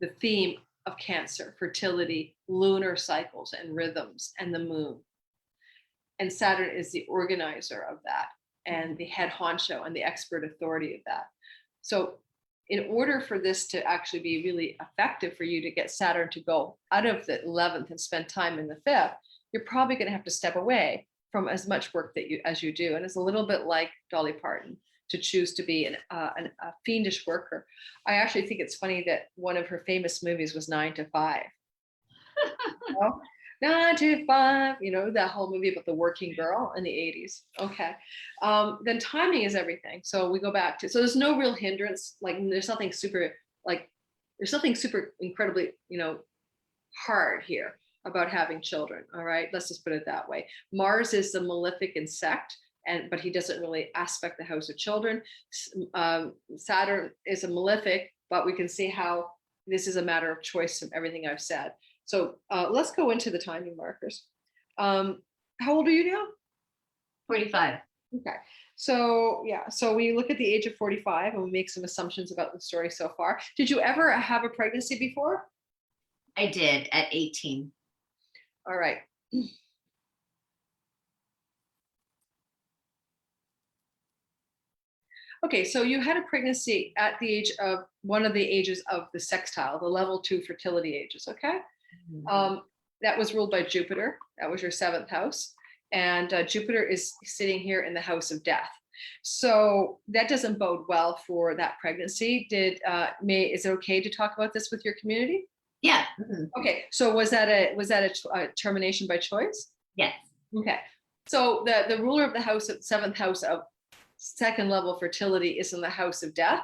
the theme of Cancer, fertility, lunar cycles and rhythms, and the moon. And Saturn is the organizer of that and the head honcho and the expert authority of that. So in order for this to actually be really effective for you to get Saturn to go out of the 11th and spend time in the 5th, you're probably going to have to step away from as much work as you do. And it's a little bit like Dolly Parton to choose to be a fiendish worker. I actually think it's funny that one of her famous movies was 9 to 5. You know? 9 to 5, that whole movie about the working girl in the 80s. Okay. Then timing is everything. So we go back to, so there's no real hindrance. Like there's nothing super incredibly, hard here about having children. All right. Let's just put it that way. Mars is the malefic insect, but he doesn't really aspect the house of children. Saturn is a malefic, but we can see how this is a matter of choice from everything I've said. So let's go into the timing markers. How old are you now? 45. Okay. So we look at the age of 45 and we make some assumptions about the story so far. Did you ever have a pregnancy before? I did at 18. All right. Okay, so you had a pregnancy at the age of one of the ages of the sextile, the level 2 fertility ages, okay? That was ruled by Jupiter. That was your 7th house. And Jupiter is sitting here in the house of death. So that doesn't bode well for that pregnancy. Is it okay to talk about this with your community? Yeah. Okay, so was that a termination by choice? Yes. Okay, so the ruler of the house of 7th house of second level fertility is in the house of death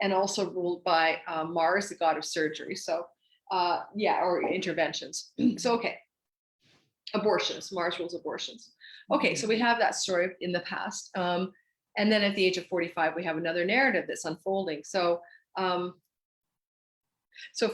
and also ruled by Mars, the god of surgery. So or interventions. So, okay. Abortions, Mars rules abortions. Okay, so we have that story in the past. And then at the age of 45, we have another narrative that's unfolding. So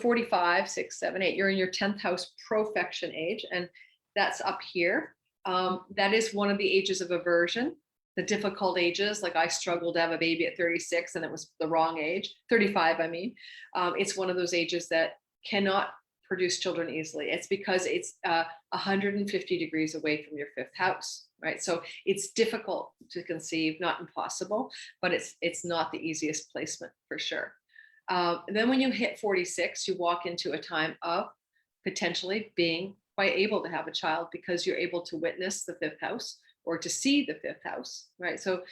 45, 6, 7, 8, you're in your 10th house profection age, and that's up here. That is one of the ages of aversion, the difficult ages. Like I struggled to have a baby at 36 and it was the wrong age, 35, I mean. It's one of those ages that cannot produce children easily. It's because it's 150 degrees away from your 5th house, right? So it's difficult to conceive, not impossible, but it's not the easiest placement for sure. Then when you hit 46, you walk into a time of potentially being quite able to have a child because you're able to witness the 5th house or to see the 5th house, right? So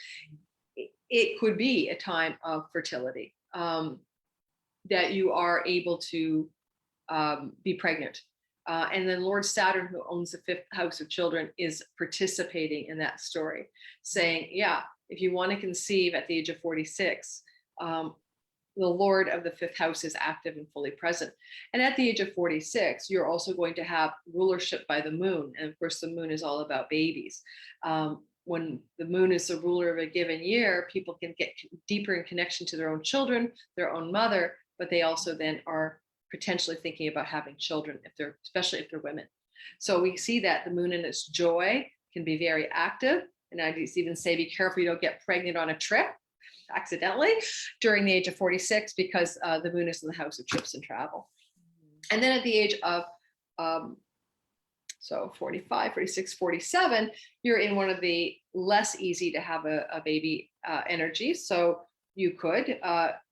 it could be a time of fertility that you are able to be pregnant. And then Lord Saturn, who owns the 5th house of children, is participating in that story, saying, yeah, if you want to conceive at the age of 46, the Lord of the 5th house is active and fully present. And at the age of 46, you're also going to have rulership by the moon. And of course, the moon is all about babies. When the moon is the ruler of a given year, people can get deeper in connection to their own children, their own mother, but they also then are potentially thinking about having children, especially if they're women. So we see that the moon in its joy can be very active. And I even say, be careful you don't get pregnant on a trip accidentally during the age of 46, because the moon is in the house of trips and travel. And then at the age of so 45, 46, 47, you're in one of the less easy to have a baby energies. So you could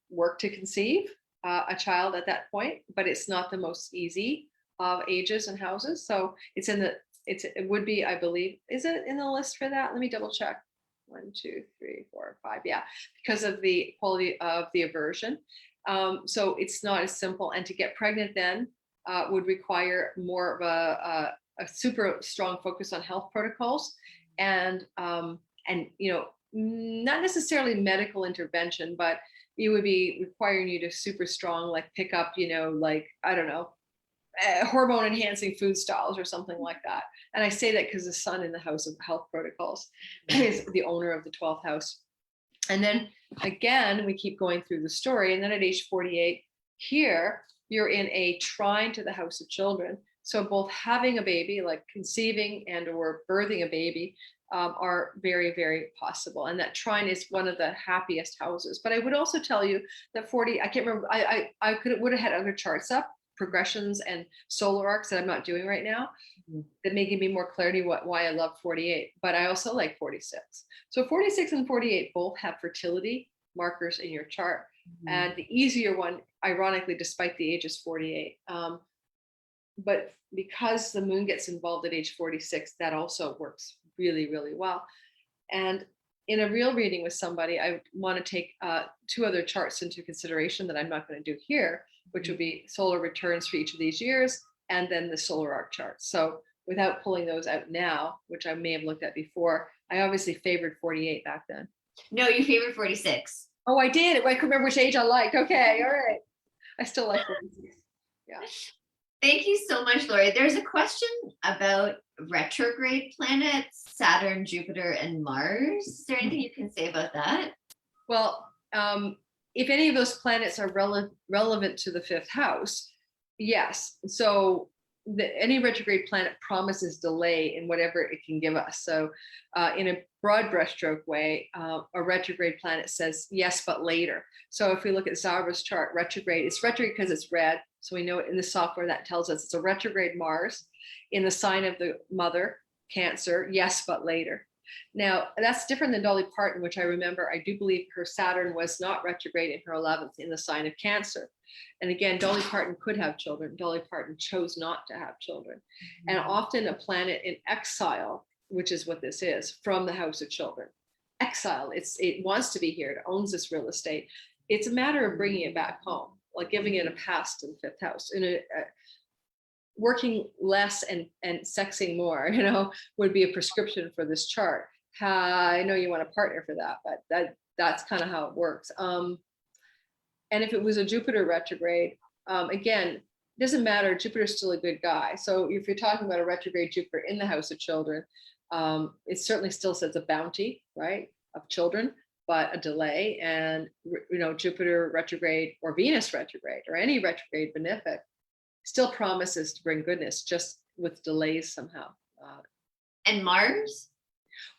work to conceive a child at that point, but it's not the most easy of ages and houses. So it would be, I believe, is it in the list for that? Let me double check. 1, 2, 3, 4, 5. Yeah, because of the quality of the aversion. So it's not as simple. And to get pregnant then would require more of a super strong focus on health protocols and not necessarily medical intervention, but it would be requiring you to super strong, like pick up, like, I don't know, hormone enhancing food styles or something like that. And I say that because the sun in the house of health protocols is the owner of the 12th house. And then again, we keep going through the story. And then at age 48 here, you're in a trine to the house of children. So both having a baby, like conceiving and or birthing a baby, are very, very possible. And that trine is one of the happiest houses. But I would also tell you that 40, I can't remember, would have had other charts up, progressions and solar arcs that I'm not doing right now, that may give me more clarity why I love 48. But I also like 46. So 46 and 48 both have fertility markers in your chart. And the easier one, ironically, despite the age, is 48. But because the moon gets involved at age 46, that also works really, really well. And in a real reading with somebody, I want to take 2 other charts into consideration that I'm not going to do here, which would be solar returns for each of these years, and then the solar arc charts. So without pulling those out now, which I may have looked at before, I obviously favored 48 back then. No, you favored 46. Oh, I did. I couldn't remember which age I liked. Okay, all right. I still like 46. Yeah. Thank you so much, Lori. There's a question about retrograde planets, Saturn, Jupiter, and Mars. Is there anything you can say about that? Well, if any of those planets are relevant to the 5th house, yes. So any retrograde planet promises delay in whatever it can give us. So in a broad brushstroke way, a retrograde planet says yes, but later. So if we look at Zara's chart, retrograde, it's retrograde because it's red. So we know in the software that tells us it's a retrograde Mars in the sign of the mother, Cancer, yes, but later. Now, that's different than Dolly Parton, which I remember, I do believe her Saturn was not retrograde in her 11th in the sign of Cancer. And again, Dolly Parton could have children. Dolly Parton chose not to have children. And often a planet in exile, which is what this is, from the house of children. Exile, it wants to be here, it owns this real estate. It's a matter of bringing it back home, like giving it a pass to the 5th house. Working less and sexing more, would be a prescription for this chart. I know you want a partner for that, but that's kind of how it works. And if it was a Jupiter retrograde, again, it doesn't matter. Jupiter's still a good guy. So if you're talking about a retrograde Jupiter in the house of children, it certainly still says a bounty, right, of children, but a delay. And Jupiter retrograde or Venus retrograde or any retrograde benefic still promises to bring goodness, just with delays somehow. And Mars?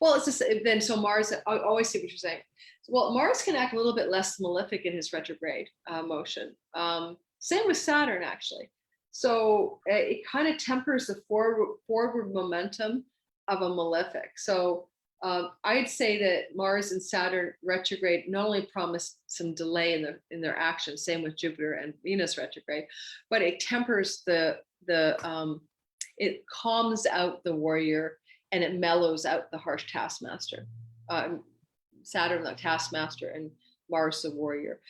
Well, it's just then, so Mars, I always see what you're saying. Well, Mars can act a little bit less malefic in his retrograde motion. Same with Saturn, actually. So it kind of tempers the forward momentum of a malefic. So I'd say that Mars and Saturn retrograde not only promise some delay in their action, same with Jupiter and Venus retrograde, but it tempers it calms out the warrior and it mellows out the harsh taskmaster. Saturn the taskmaster and Mars the warrior.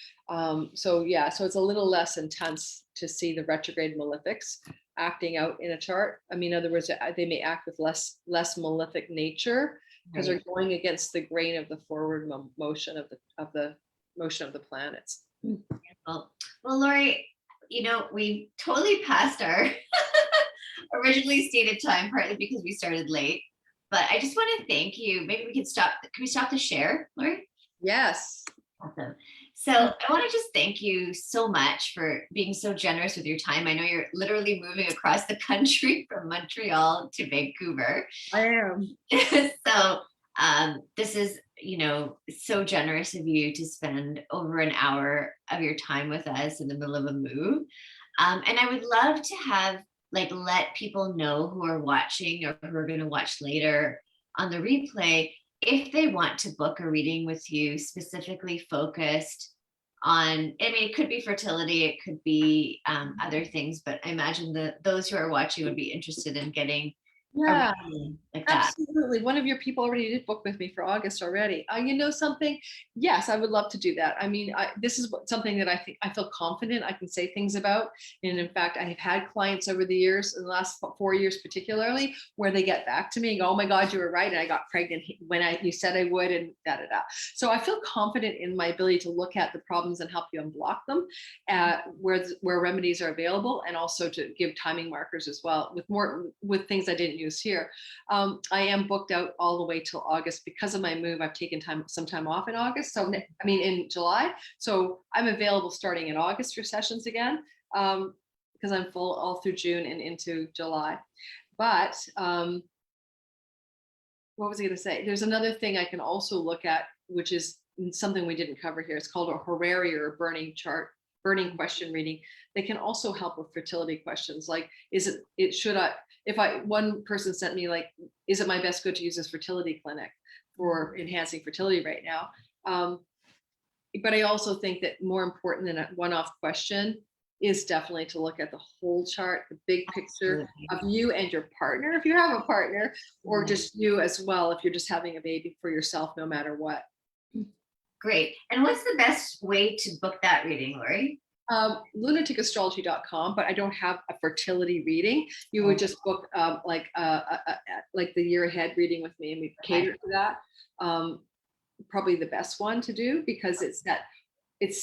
So it's a little less intense to see the retrograde malefics acting out in a chart. I mean, in other words, they may act with less malefic nature, because they're going against the grain of the forward motion of the motion of the planets. Well, Lori, we totally passed our originally stated time, partly because we started late. But I just want to thank you. Maybe we can stop. Can we stop the share, Lori? Yes. Awesome. So I want to just thank you so much for being so generous with your time. I know you're literally moving across the country from Montreal to Vancouver. I am. So this is, so generous of you to spend over an hour of your time with us in the middle of a move. And I would love to have, let people know who are watching or who are going to watch later on the replay, if they want to book a reading with you specifically focused on, it could be fertility, it could be other things, but I imagine those who are watching would be interested in getting Yeah, a reading like that. absolutely. One of your people already did book with me for August already. You know something? Yes, I would love to do that. I mean, this is something that I feel confident I can say things about. And in fact, I've had clients over the years, in the last 4 years particularly, where they get back to me and go, "Oh my God, you were right. And I got pregnant when you said I would," and da da da. So I feel confident in my ability to look at the problems and help you unblock them, where remedies are available, and also to give timing markers as well with things I didn't use here. I am booked out all the way till August because of my move. I've taken some time off in August. So in July. So I'm available starting in August for sessions again, because I'm full all through June and into July. But what was I going to say? There's another thing I can also look at, which is something we didn't cover here. It's called a horary or burning chart, burning question reading. They can also help with fertility questions. Like, one person sent me, like, is it my best good to use this fertility clinic for enhancing fertility right now? But I also think that more important than a one-off question is definitely to look at the whole chart, the big picture of you and your partner, if you have a partner, or just you as well, if you're just having a baby for yourself, no matter what. Great. And what's the best way to book that reading, Lori? lunaticastrology.com, but I don't have a fertility reading. You would just book like the year ahead reading with me, and we cater to that. Probably the best one to do, because it's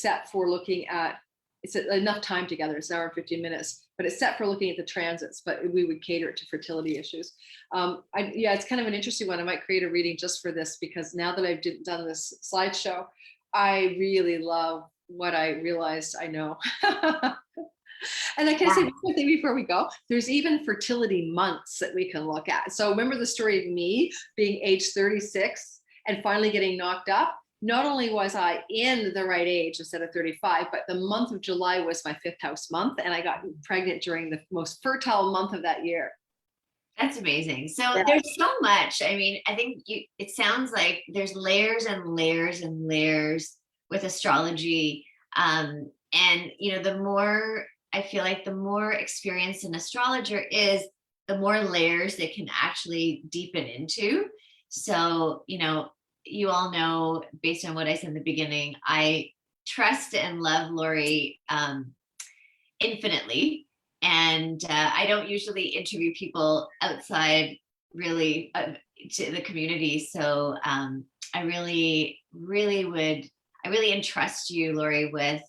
set for looking at, it's enough time together. It's an hour and 15 minutes, but it's set for looking at the transits, but we would cater it to fertility issues. It's kind of an interesting one. I might create a reading just for this, because now that I've done this slideshow, I really love what I realized I know. And I can say one thing before we go. There's even fertility months that we can look at. So remember the story of me being age 36 and finally getting knocked up? Not only was I in the right age instead of 35, but the month of July was my 5th house month, and I got pregnant during the most fertile month of that year. That's amazing. So there's so much. I mean, I think it sounds like there's layers and layers and layers with astrology. And, the more, I feel like the more experienced an astrologer is, the more layers they can actually deepen into. So, you all know, based on what I said in the beginning, I trust and love Lori infinitely. And I don't usually interview people outside really to the community. So I really entrust you, Lori, with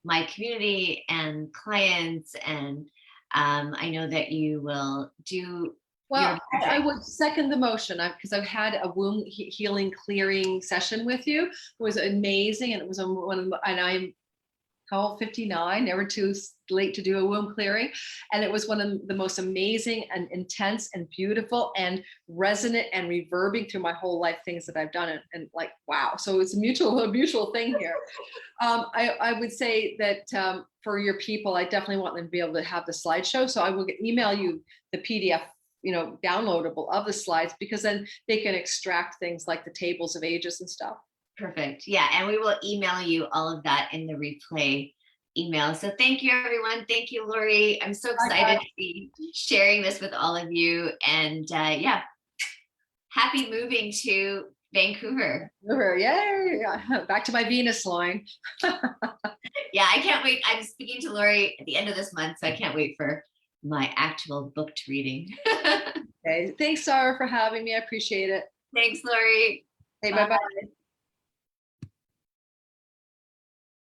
my community and clients. And I know that you will do. Well, I would second the motion, because I've had a womb healing clearing session with you. It was amazing. And it was and I'm 59, never too late to do a womb clearing. And it was one of the most amazing and intense and beautiful and resonant and reverbing through my whole life things that I've done. And like, wow. So it's a mutual thing here. I would say that for your people, I definitely want them to be able to have the slideshow. So I will email you the PDF, downloadable of the slides, because then they can extract things like the tables of ages and stuff. Perfect. Yeah. And we will email you all of that in the replay email. So thank you, everyone. Thank you, Lori. I'm so excited to be sharing this with all of you. And happy moving to Vancouver. Yay. Back to my Venus line. Yeah, I can't wait. I'm speaking to Lori at the end of this month, so I can't wait for my actual booked reading. Okay. Thanks, Sarah, for having me. I appreciate it. Thanks, Lori. Hey, bye-bye.